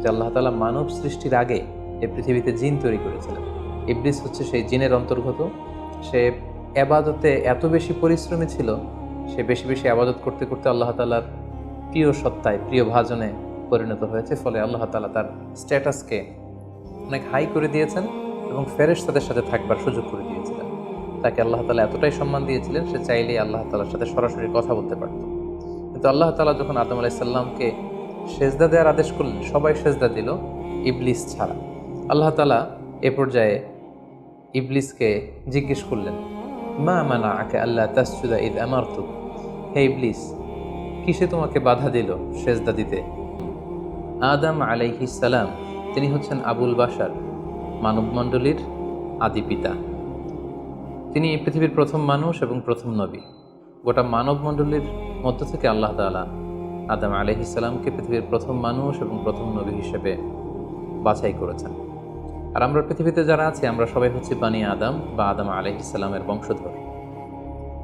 যে আল্লাহ তাআলা মানব সৃষ্টির আগে এই পৃথিবীতে জিন তৈরি করেছিলেন। ইবলিস হচ্ছে সেই জিনের অন্তর্গত। সে এবাদতে এত বেশি পরিশ্রমী ছিল, সে বেশি বেশি আবাদত করতে করতে আল্লাহ তাআলার প্রিয় সত্তায়, প্রিয় ভাজনে পরিণত হয়েছে। ফলে আল্লাহ তাআলা তার স্ট্যাটাসকে অনেক হাই করে দিয়েছেন এবং ফেরেশতাদের সাথে থাকবার সুযোগ করে দিয়েছিলেন। তাকে আল্লাহ তাআলা এতটাই সম্মান দিয়েছিলেন, সে চাইলেই আল্লাহ তাআলার সাথে সরাসরি কথা বলতে পারত। কিন্তু আল্লাহ তাআলা যখন আদম আলাইহিস সালামকে সেজদা দেওয়ার আদেশ করলেন, সবাই সেজদা দিল, ইবলিস ছাড়া। আল্লাহ তাআলা এ পর্যায়ে ইবলিসকে জিজ্ঞেস করলেন, মা মানাআকা আল্লা তাসজুদা ইয আমারতুক, হে ইবলিস, কিসে তোমাকে বাধা দিল সেজদা দিতে? আদম আলাইহিস সালাম, তিনি হচ্ছেন আবুল বাশার, মানবমণ্ডলীর আদি পিতা। তিনি পৃথিবীর প্রথম মানুষ এবং প্রথম নবী। গোটা মানবমণ্ডলীর মধ্য থেকে আল্লাহ তাআলা আদম আলাইহিস সালামকে পৃথিবীর প্রথম মানুষ এবং প্রথম নবী হিসেবে বাছাই করেছেন। আর আমরা পৃথিবীতে যারা আছি, আমরা সবাই হচ্ছি বানি আদম বা আদম আলাইহিস সালামের বংশধর।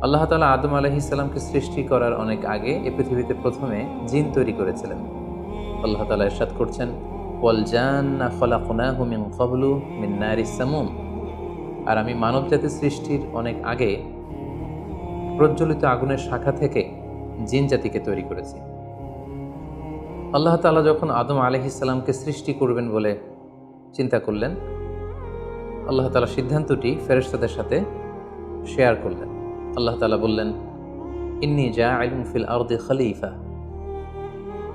আল্লাহ তাআলা আদম আলাইহিস সালামকে সৃষ্টি করার অনেক আগে এই পৃথিবীতে প্রথমে জিন তৈরি করেছিলেন। আল্লাহ তাআলা ইরশাদ করছেন, ওয়াল জান্না খলাকনাহু মিন ক্বাবলু মিন নারিস সামুম, আর আমি মানব জাতি সৃষ্টির অনেক আগে প্রজ্বলিত আগুনের শাখা থেকে জিন জাতিকে তৈরি করেছি। আল্লাহ তাআলা যখন আদম আলাইহিস সালামকে সৃষ্টি করবেন বলে চিন্তা করলেন, আল্লাহ তাআলা সিদ্ধান্তটি ফেরেশতাদের সাথে শেয়ার করলেন। আল্লাহ তাআলা বললেন, ইন্নী জাআইলুন ফিল আরদি খলিফা,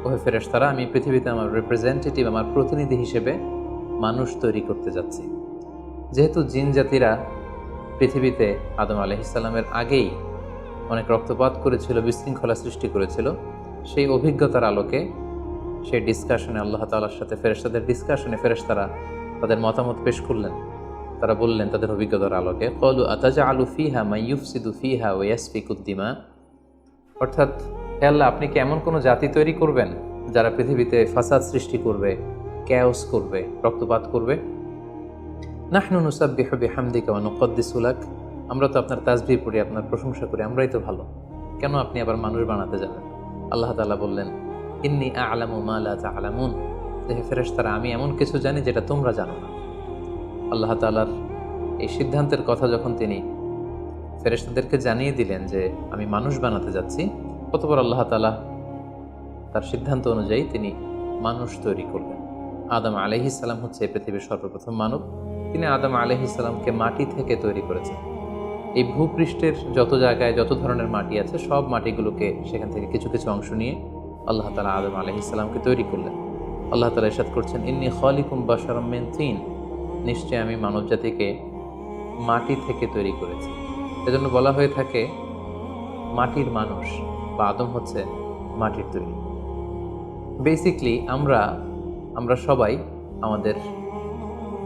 ওহে ফেরেশতারা, আমি পৃথিবীতে আমার রিপ্রেজেন্টেটিভ, আমার প্রতিনিধি হিসেবে মানুষ তৈরি করতে যাচ্ছি। যেহেতু জিন জাতিরা পৃথিবীতে আদম আলাইহিস সালামের আগেই অনেক রক্তপাত করেছিল, বিশৃঙ্খলা সৃষ্টি করেছিল, সেই অভিজ্ঞতার আলোকে সেই ডিসকাশনে আল্লাহ তাআলার সাথে ফেরেশতাদের ডিসকাশনে ফেরেশতারা তাদের মতামত পেশ করলেন। তারা বললেন তাদের অভিজ্ঞতার আলোকে, ক্বালু আতাজআলু ফিহা মান ইউফসিদু ফিহা ওয়া ইয়াসফিকুদ দিমা, অর্থাৎ হে আল্লাহ, আপনি কি এমন কোনো জাতি তৈরি করবেন যারা পৃথিবীতে ফাসাদ সৃষ্টি করবে, ক্যাওস করবে, রক্তপাত করবে? নাহনু নুসাব্বিহু বিহামদিকা ওয়া নুকদ্দিসু লাক, আমরা তো আপনার তাসবিহ পড়ি, আপনার প্রশংসা করি, আমরাই তো ভালো, কেন আপনি আবার মানুষ বানাতে যাবেন? আল্লাহ তাআলা বললেন, ইন্নী আ'লামু মা লা তা'লামুন, হে ফেরেশতারা, আমি এমন কিছু জানি যেটা তোমরা জানো না। আল্লাহ তাআলার এই সিদ্ধান্তের কথা যখন তিনি ফেরেশতাদেরকে জানিয়ে দিলেন যে আমি মানুষ বানাতে যাচ্ছি, অতঃপর আল্লাহ তাআলা তার সিদ্ধান্ত অনুযায়ী তিনি মানুষ তৈরি করলেন। আদম আলাইহিস সালাম হচ্ছে এই পৃথিবীর সর্বপ্রথম মানব। তিনি আদম আলাইহিস সালামকে মাটি থেকে তৈরি করেছেন। এই ভূপৃষ্ঠের যত জায়গায় যত ধরনের মাটি আছে, সব মাটিগুলোকে সেখান থেকে কিছু কিছু অংশ নিয়ে আল্লাহ তাআলা আদম আলাইহিস সালামকে তৈরি করলেন। আল্লাহ তাআলা ইরশাদ করছেন, ইন্নী খালিকুম বাশারাম মিন তিন, নিশ্চয় আমি মানব জাতিকে মাটি থেকে তৈরি করেছি। এজন্য বলা হয়ে থাকে মাটির মানুষ, বা আদম হচ্ছে মাটির তৈরি। বেসিকলি আমরা সবাই আমাদের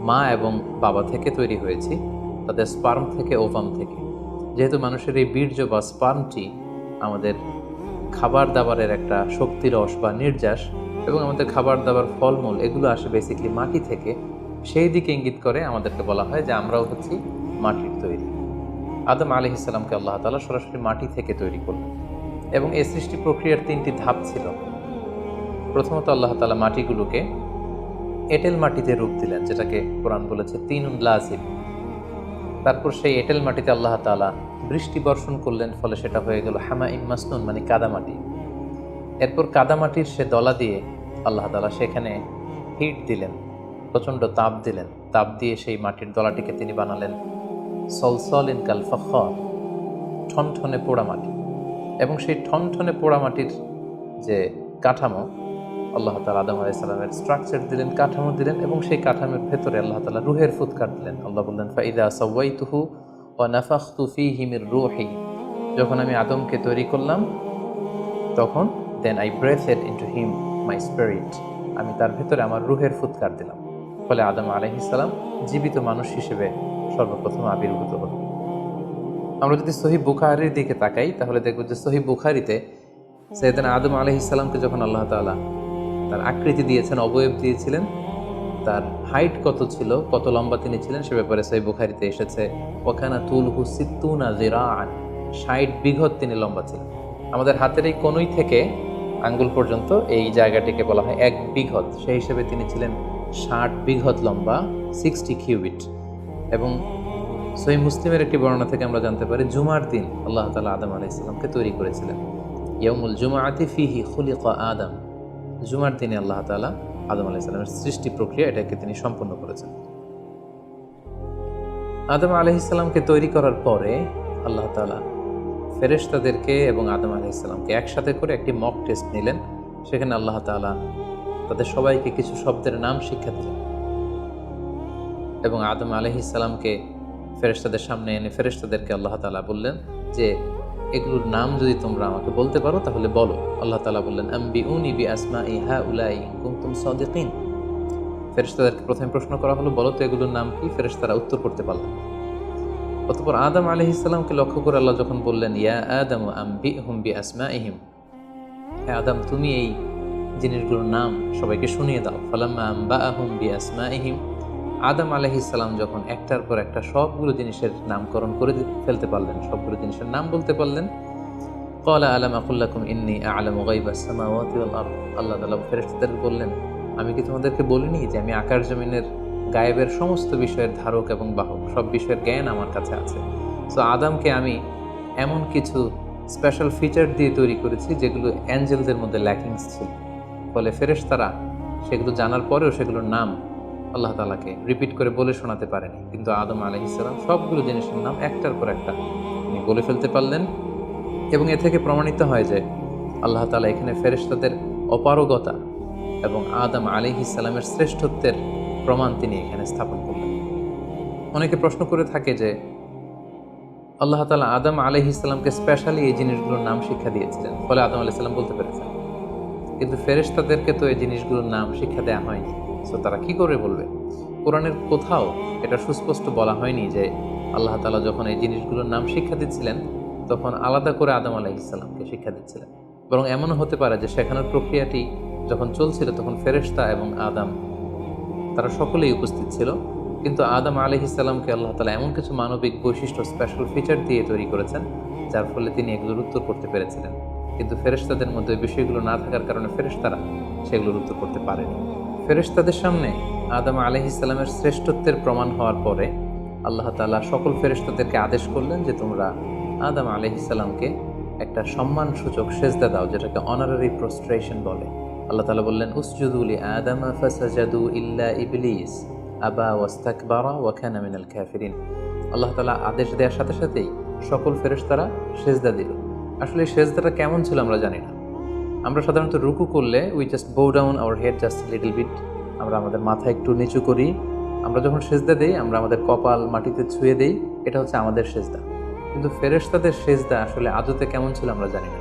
মা এবং বাবা থেকে তৈরি হয়েছি, তাদের স্পার্ম থেকে, ওভাম থেকে। যেহেতু মানুষের এই বীর্য বা স্পার্মটি আমাদের খাবার দাবারের একটা শক্তিরস বা নির্যাস, এবং আমাদের খাবার দাবার ফলমূল এগুলো আসে বেসিকলি মাটি থেকে, সেই দিকে ইঙ্গিত করে আমাদেরকে বলা হয় যে আমরাও হচ্ছি মাটির তৈরি। আদম আলাইহিস সালামকে আল্লাহ তাআলা সরাসরি মাটি থেকে তৈরি করলেন, এবং এই সৃষ্টি প্রক্রিয়ার 3টি ধাপ ছিল। প্রথমত আল্লাহ তাআলা মাটিগুলোকে এঁটেল মাটিতে রূপ দিলেন, যেটাকে কোরআন বলেছে তিনুন লাযিব। তারপর সেই এঁটেল মাটিতে আল্লাহ তাআলা বৃষ্টি বর্ষণ করলেন, ফলে সেটা হয়ে গেল হামাইম মাসনুন, মানে কাদামাটি। এরপর কাদামাটির সে দলা দিয়ে আল্লাহ তাআলা সেখানে হিট দিলেন, প্রচণ্ড তাপ দিলেন। তাপ দিয়ে সেই মাটির দলাটিকে তিনি বানালেন সলসলিন কাল ফখর, ঠনঠনে পোড়া মাটি। এবং সেই ঠনঠনে পোড়া মাটির যে কাঠামো, আল্লাহ তাআলা আদম আলাইহিস সালামের স্ট্রাকচার দিলেন, কাঠামো দিলেন, এবং সেই কাঠামোর ভেতরে আল্লাহ তাআলা রুহের ফুৎকার দিলেন। আল্লাহ বললেন, ফাইদা সাওয়াইতুহু ওয়া নাফাখতু ফীহি মির রূহি, যখন আমি আদমকে তৈরি করলাম তখন then I breathed into him my spirit, আমি তার ভেতরে আমার রুহের ফুৎকার দিলাম। ফলে আদম আলাইহিস সালাম জীবিত মানুষ হিসেবে সর্বপ্রথম আবির্ভূত হল। আমরা যদি সহিহ বুখারীর দিকে তাকাই, তাহলে দেখব যে সহিহ বুখারীতে সাইয়েদনা আদম আলাইহিস সালামকে যখন আল্লাহ তাআলা তার আকৃতি দিয়েছেন, অবয়ব দিয়েছিলেন, তার হাইট কত ছিল, কত লম্বা তিনি ছিলেন, সে ব্যাপারে সহিহ বুখারীতে এসেছে, ওয়াকানা তুলহু সিত্তুনা যিরাআন, 60 বিঘত তিনি লম্বা ছিলেন। আমাদের হাতের এই কনুই থেকে আঙ্গুল পর্যন্ত এই জায়গাটিকে বলা হয় 1 বিঘত। সেই হিসেবে তিনি ছিলেন 60 বিঘত লম্বা, 60 কিউবিট। এবং সহিহ মুসলিমের একটি বর্ণনা থেকে আমরা জানতে পারি জুমার দিন আল্লাহ তাআলা আদম আলাইহিস সালামকে তৈরি করেছিলেন। ইয়াউমুল জুমআতি ফিহি খুলিকা আদম। জুমার দিনে আল্লাহ তাআলা আদম আলাইহিস সালামের সৃষ্টি প্রক্রিয়া এটাকে তিনি সম্পন্ন করেছেন। আদম আলাইহিস সালামকে তৈরি করার পরে আল্লাহ তাআলা ফেরেশতাদেরকে এবং আদম আলাইহিস সালামকে একসাথে করে একটি মক টেস্ট নিলেন। সেখানে আল্লাহ তাআলা তাদের সবাইকে কিছু শব্দের নাম শিক্ষা দিলেন এবং আদম আলাইহিস সালামকে ফেরেশতাদের সামনে এনে ফেরেশতাদেরকে আল্লাহ তাআলা বললেন যে এগুলোর নাম যদি তোমরা আমাকে বলতে পারো তাহলে বলো। আল্লাহ তাআলা বললেন আম্বিউনি বিআসমাই হাউলাই ইন কুনতুম সাদিকিন। ফেরেশতাদেরকে প্রথমে প্রশ্ন করা হলো, বলো তো এগুলোর নাম কি? ফেরেশতারা উত্তর করতে পারল না। অতঃপর আদম আলাইহিস সালামকে লক্ষ্য করে আল্লাহ যখন বললেন ইয়া আদম আম্বিহুম বিআসমাইহিম, হে আদম তুমি এই জিনিসগুলোর নাম সবাইকে শুনিয়ে দাও। ফালাম্মা আম্বাআহুম বিআসমাইহিম, আদম আলাইহিস সালাম যখন একটার পর একটা সবগুলো জিনিসের নামকরণ করে ফেলতে পারলেন, সবগুলো জিনিসের নাম বলতে পারলেন, ক্বালা আলাম আকুল লাকুম ইন্নী আ'লামু গায়বাস সামাওয়াতি ওয়াল আরদ। আল্লাহ তাআলা ফেরেশতাদের বললেন, আমি কি তোমাদেরকে বলিনি যে আমি আকাশ জমিনের গায়েবের সমস্ত বিষয়ের ধারক এবং বাহক, সব বিষয়ের জ্ঞান আমার কাছে আছে। সো আদমকে আমি এমন কিছু স্পেশাল ফিচার দিয়ে তৈরি করেছি যেগুলো অ্যাঞ্জেলদের মধ্যে ল্যাকিংস ছিল। ফলে ফেরেশতারা সেগুলো জানার পরেও সেগুলোর নাম আল্লাহ তাআলাকে রিপিট করে বলে শোনাতে পারেনি, কিন্তু আদম আলাইহিস সালাম সবগুলো জিনিসের নাম একটার পর একটা তিনি বলে ফেলতে পারলেন। এবং এ থেকে প্রমাণিত হয় যে আল্লাহ তাআলা এখানে ফেরেশতাদের অপারগতা এবং আদম আলাইহিস সালামের শ্রেষ্ঠত্বের প্রমাণ তিনি এখানে স্থাপন করলেন। অনেকে প্রশ্ন করে থাকে যে আল্লাহ তাআলা আদম আলাইহিস সালামকে স্পেশালি এই জিনিসগুলোর নাম শিক্ষা দিয়েছিলেন, ফলে আদম আলাইহিস সালাম বলতে পেরেছেন, কিন্তু ফেরেশতাদেরকে তো এই জিনিসগুলোর নাম শিক্ষা দেওয়া হয়নি। সো তারা কি করে বলবে? কোরআনের কোথাও এটা সুস্পষ্ট বলা হয়নি যে আল্লাহ তাআলা যখন এই জিনিসগুলোর নাম শিক্ষা দিচ্ছিলেন তখন আলাদা করে আদম আলাইহিস সালামকে শিক্ষা দিচ্ছিলেন। বরং এমনও হতে পারে যে শেখানোর প্রক্রিয়াটি যখন চলছিল তখন ফেরেশতা এবং আদম তারা সকলেই উপস্থিত ছিল, কিন্তু আদম আলাইহিস সালামকে আল্লাহ তাআলা এমন কিছু মানবিক বৈশিষ্ট্য স্পেশাল ফিচার দিয়ে তৈরি করেছেন যার ফলে তিনি এগুলোর উত্তর করতে পেরেছিলেন। কিন্তু ফেরেশতাদের মধ্যে ওই বিষয়গুলো না থাকার কারণে ফেরেশতারা সেগুলোর উত্তর করতে পারেনি। ফেরেশতাদের সামনে আদম আলাইহিস সালামের শ্রেষ্ঠত্বের প্রমাণ হওয়ার পরে আল্লাহ তাআলা সকল ফেরেশতাদেরকে আদেশ করলেন যে তোমরা আদম আলাইহিস সালামকে একটা সম্মানসূচক সেজদা দাও, যেটাকে অনারারি প্রস্ট্রেশন বলে। আল্লাহ তাআলা বললেন উসজুদু লি আদাম ফাসাজাদু ইল্লা ইবলিস আবা ওয়াস্তাকবারা ওয়া কানা মিনাল কাফিরিন। আল্লাহ তাআলা আদেশ দেওয়ার সাথে সাথেই সকল ফেরেশতারা সেজদা দিল। আসলে এই সেজদাটা কেমন ছিল আমরা জানি না। আমরা সাধারণত রুকু করলে we just bow down our head just little bit, আমরা আমাদের মাথা একটু নিচু করি। আমরা যখন সেজদা দেই আমরা আমাদের কপাল মাটিতে ছুঁয়ে দেই, এটা হচ্ছে আমাদের সেজদা। কিন্তু ফেরেশতাদের সেজদা আসলে আদতে কেমন ছিল আমরা জানি না।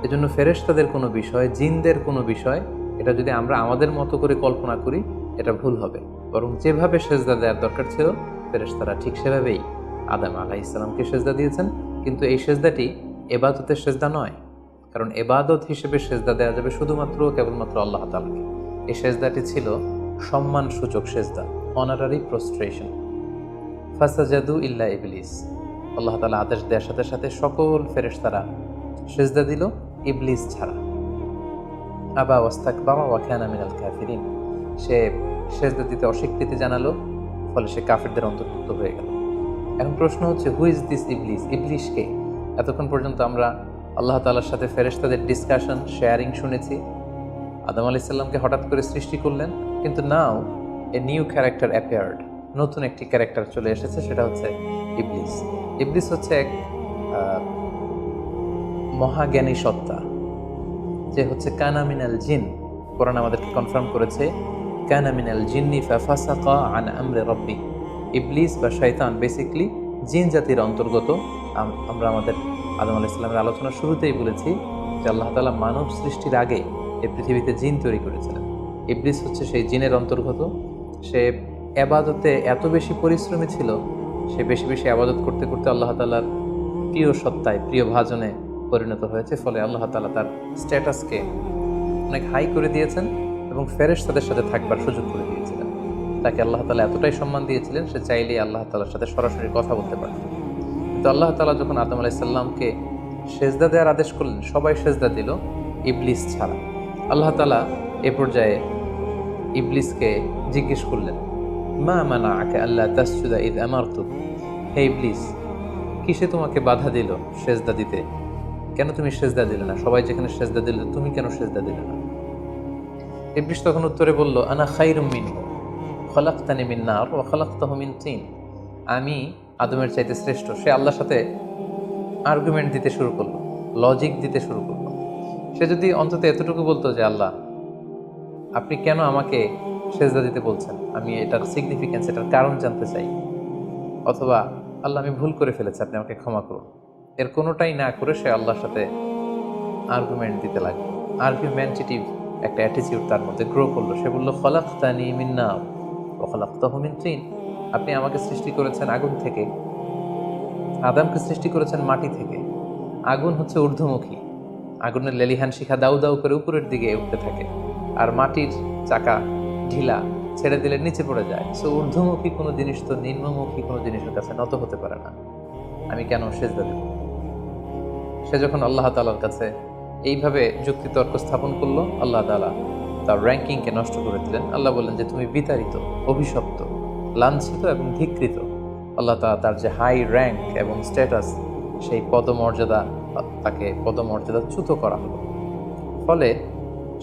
এজন্য ফেরেশতাদের কোনো বিষয়, জিনদের কোনো বিষয়, এটা যদি আমরা আমাদের মতো করে কল্পনা করি এটা ভুল হবে। বরং যেভাবে সেজদা দেওয়ার দরকার ছিল ফেরেশতারা ঠিক সেভাবেই আদম আলাইহিস সালামকে সেজদা দিয়েছেন। কিন্তু এই সেজদাটি ইবাদতের সেজদা নয়, কারণ ইবাদত হিসেবে সেজদা দেওয়া যাবে শুধুমাত্র কেবলমাত্র আল্লাহ তাআলাকে। এই সেজদাটি ছিল সম্মানসূচক সেজদা, অনারারি প্রস্ট্রেশন। ফাসাজাদু ইল্লা ইবলিস, আল্লাহ তাআলা আদেশ দেওয়ার সাথে সাথে সকল ফেরেশতারা সেজদা দিল, ইবলিস ছাড়া। আবা ওয়াস্তাকবারা ওয়া কানা মিনাল কাফিরিন, সে সেজদা দিতে অস্বীকৃতি জানালো, ফলে সে কাফিরদের অন্তর্ভুক্ত হয়ে গেল। এখন প্রশ্ন হচ্ছে হু ইজ দিস ইবলিস? ইবলিস কে? এতক্ষণ পর্যন্ত আমরা আল্লাহ তাআলার সাথে ফেরেশতাদের ডিসকাশন, শেয়ারিং শুনেছি। আদম আলাইহিস সালামকে হঠাৎ করে সৃষ্টি করলেন, কিন্তু নাও এ নিউ ক্যারেক্টার অ্যাপিয়ার্ড, নতুন একটি ক্যারেক্টার চলে এসেছে, সেটা হচ্ছে ইবলিস। ইবলিস হচ্ছে এক মহাজ্ঞানী সত্তা, যে হচ্ছে কানা মিনাল জিন। কোরআন আমাদেরকে কনফার্ম করেছে কানা মিনাল জিন্নি ফাফাসাকা আন আমরি রাব্বি। ইবলিস বা শয়তান বেসিক্যালি জিন জাতির অন্তর্গত। আমরা আমাদের আদম আলাইহিস সালামের আলোচনার শুরুতেই বলেছি যে আল্লাহ তাআলা মানব সৃষ্টির আগে এই পৃথিবীতে জিন তৈরি করেছিলেন। ইবলিস হচ্ছে সেই জিনের অন্তর্গত। সে ইবাদতে এত বেশি পরিশ্রমী ছিল, সে বেশি বেশি ইবাদত করতে করতে আল্লাহ তাআলার প্রিয় সত্তায়, প্রিয় ভাজনে পরিণত হয়েছে। ফলে আল্লাহ তাআলা তার স্ট্যাটাসকে অনেক হাই করে দিয়েছেন এবং ফেরেশতাদের সাথে থাকবার সুযোগ করে দিয়েছিলেন। তাকে আল্লাহ তাআলা এতটাই সম্মান দিয়েছিলেন, সে চাইলেই আল্লাহ তাআলার সাথে সরাসরি কথা বলতে পারত। কিন্তু আল্লাহ তাআলা যখন আদম আলাইহিস সালামকে সেজদা দেওয়ার আদেশ করলেন, সবাই সেজদা দিল, ইবলিস ছাড়া। আল্লাহ তাআলা এ পর্যায়ে ইবলিসকে জিজ্ঞেস করলেন, মা মানাআকা আল্লা তাসজুদা ইয আমারতুক, হে ইবলিস, কিসে তোমাকে বাধা দিল সেজদা দিতে? কেন তুমি সেজদা দিলে না? সবাই যেখানে সেজদা দিল, তুমি কেন সেজদা দিলে না? ইবলিস তখন উত্তরে বলল, আনা খায়রুম মিনহু খলাকতানি মিন নার ওয়া খলাকতাহু মিন তিন। আমি আদমের চাইতে শ্রেষ্ঠ। সে আল্লাহর সাথে আর্গুমেন্ট দিতে শুরু করলো, লজিক দিতে শুরু করলো। সে যদি অন্তত এতটুকু বলতো যে আল্লাহ, আপনি কেন আমাকে সেজদা দিতে বলছেন, আমি এটার সিগনিফিকেন্স, এটার কারণ জানতে চাই, অথবা আল্লাহ আমি ভুল করে ফেলেছি, আপনি আমাকে ক্ষমা করুন, এর কোনোটাই না করে সে আল্লাহর সাথে আর্গুমেন্ট দিতে লাগলো। আর্গুমেন্টেটিভ একটা অ্যাটিটিউড তার মধ্যে গ্রো করলো। সে বলল, খলাকতানি মিন নার ওয়া খলাকতাহু মিন তিন। আপনি আমাকে সৃষ্টি করেছেন আগুন থেকে, আদমকে সৃষ্টি করেছেন মাটি থেকে। আগুন হচ্ছে ঊর্ধ্বমুখী, আগুনের লেলিহান শিখা দাউ দাউ করে উপরের দিকে উঠতে থাকে, আর মাটির চাকা ঢিলা, ছেড়ে দিলে নিচে পড়ে যায়। সো ঊর্ধ্বমুখী কোনো জিনিস তো নিম্নমুখী কোনো জিনিসের কাছে নত হতে পারে না, আমি কেন সেজদা দেব? সে যখন আল্লাহ তাআলার কাছে এইভাবে যুক্তিতর্ক স্থাপন করলো, আল্লাহ তাআলা তার র্যাঙ্কিংকে নষ্ট করে দিলেন। আল্লাহ বললেন যে তুমি বিতাড়িত, অভিশপ্ত, লাঞ্ছিত এবং ধিক্কৃত। আল্লাহ তাআলা তার যে হাই র্যাঙ্ক এবং স্ট্যাটাস, সেই পদমর্যাদা, তাকে পদমর্যাদাচ্যুত করা হলো। ফলে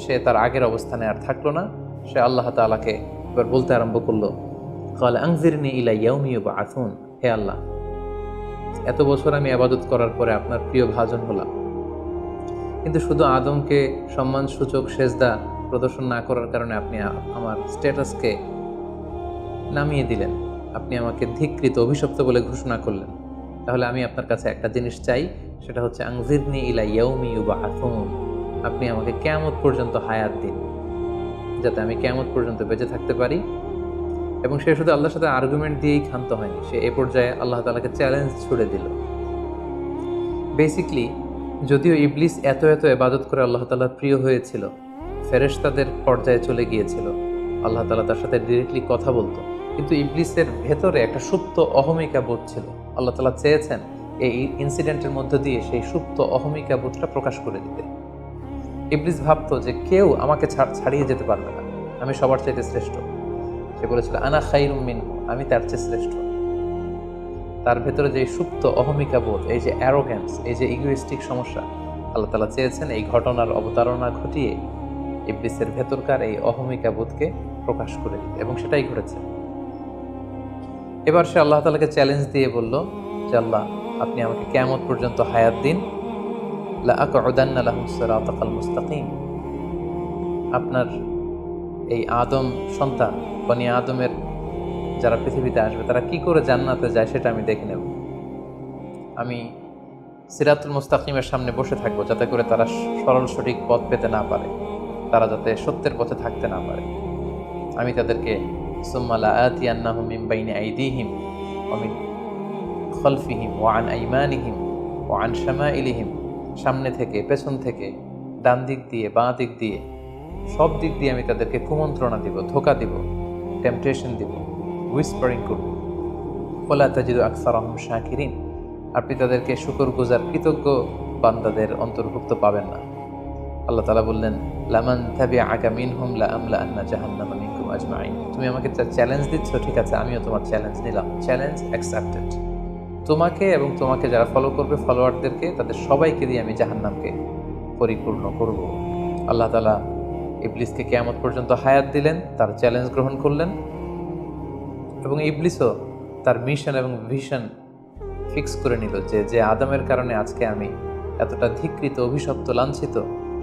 সে তার আগের অবস্থানে আর থাকলো না। সে আল্লাহ তাআলাকে এবার বলতে আরম্ভ করলো, ক্বালা আনজিরনি ইলা ইয়াউমি ইউবআসুন, হে আল্লাহ, এত বছর আমি ইবাদত করার পরে আপনার প্রিয় ভাজন হলাম, কিন্তু শুধু আদমকে সম্মানসূচক সেজদা প্রদর্শন না করার কারণে আপনি আমার স্ট্যাটাসকে নামিয়ে দিলেন, আপনি আমাকে ধিক্কৃত, অভিশপ্ত বলে ঘোষণা করলেন। তাহলে আমি আপনার কাছে একটা জিনিস চাই, সেটা হচ্ছে আনজিরনি ইলা ইয়াউমি ইউবআসুন, আপনি আমাকে কিয়ামত পর্যন্ত হায়াত দিন, যাতে আমি কিয়ামত পর্যন্ত বেঁচে থাকতে পারি। এবং সে শুধু আল্লাহর সাথে আর্গুমেন্ট দিয়েই ক্ষান্ত হয়নি, সে এ পর্যায়ে আল্লাহ তাআলাকে চ্যালেঞ্জ ছুড়ে দিল। বেসিকলি, যদিও ইবলিস এত ইবাদত করে আল্লাহ তাআলার প্রিয় হয়েছিল, ফেরেশতাদের পর্যায়ে চলে গিয়েছিল, আল্লাহ তাআলা তার সাথে ডিরেক্টলি কথা বলতো, কিন্তু ইবলিসের ভেতরে একটা সুপ্ত অহমিকা বোধ ছিল। আল্লাহ তাআলা চেয়েছেন এই ইনসিডেন্টের মধ্য দিয়ে সেই সুপ্ত অহমিকা বোধটা প্রকাশ করে দিতে। ইবলিস ভাবতো যে কেউ আমাকে ছাড়িয়ে যেতে পারবে না, আমি সবার চাইতে শ্রেষ্ঠ। সে বলেছিল, আনা খায়রুম মিনহু, আমি তার চেয়ে শ্রেষ্ঠ। তার ভেতরে যে সুপ্ত অহমিকা বোধ, এই যে অ্যারোগ্যান্স, এই যে ইগোইস্টিক সমস্যা, আল্লাহ তাআলা চেয়েছেন এই ঘটনার অবতারণা ঘটিয়ে ইবলিসের ভেতরকার এই অহমিকা বোধকে প্রকাশ করে দিতে, এবং সেটাই ঘটেছে। এবার সে আল্লাহ তাআলাকে চ্যালেঞ্জ দিয়ে বলল যে আল্লাহ, আপনি আমাকে কিয়ামত পর্যন্ত হায়াত দিন, লা আকউদান্না লাহুম সিরাতাকাল মুস্তাকিম, আপনার এই আদম সন্তান, বনি আদমের যারা পৃথিবীতে আসবে, তারা কি করে জান্নাতে যায় সেটা আমি দেখে নেব। আমি সিরাতুল মুস্তাকিমের সামনে বসে থাকবো, যাতে করে তারা সরল সঠিক পথ পেতে না পারে, তারা যাতে সত্যের পথে থাকতে না পারে। আমি তাদেরকে সুম্মা লাআতিয়ান্নাহুম মিন বাইনি আইদিহিম ওয়া মিন খালফিহিম ওয়া আন আইমানিহিম ওয়া আন শামাইলিহিম, সামনে থেকে, পেছন থেকে, ডান দিক দিয়ে, বাঁ দিক দিয়ে, সব দিক দিয়ে আমি তাদেরকে কুমন্ত্রণা দিব, ধোঁকা দিব, টেম্পটেশন দিব, হুইসপারিং করব। ওয়ালা তাজিদু আকসারাহুম শাকিরিন, আপনি তাদেরকে শুকরগুজার, কৃতজ্ঞ বান্দাদের অন্তর্ভুক্ত পাবেন না। আল্লাহ তাআলা বললেন, লামান তাবিআকা মিনহুম লাআমলাআন্না জাহান্নামা মিনকুম আজমাইন, তুমি আমাকে চ্যালেঞ্জ দিচ্ছ, ঠিক আছে, আমিও তোমার চ্যালেঞ্জ নিলাম, চ্যালেঞ্জ অ্যাকসেপ্টেড। তোমাকে এবং তোমাকে যারা ফলো করবে, ফলোয়ারদেরকে, তাদের সবাইকে দিয়ে আমি জাহান্নামকে পরিপূর্ণ করব। আল্লাহ তাআলা ইবলিসকে কিয়ামত পর্যন্ত হায়াত দিলেন, তার চ্যালেঞ্জ গ্রহণ করলেন, এবং ইবলিসও তার মিশন এবং ভিশন ফিক্স করে নিল যে যে আদমের কারণে আজকে আমি এতটা ধিক্কৃত, অভিশপ্ত, লাঞ্ছিত,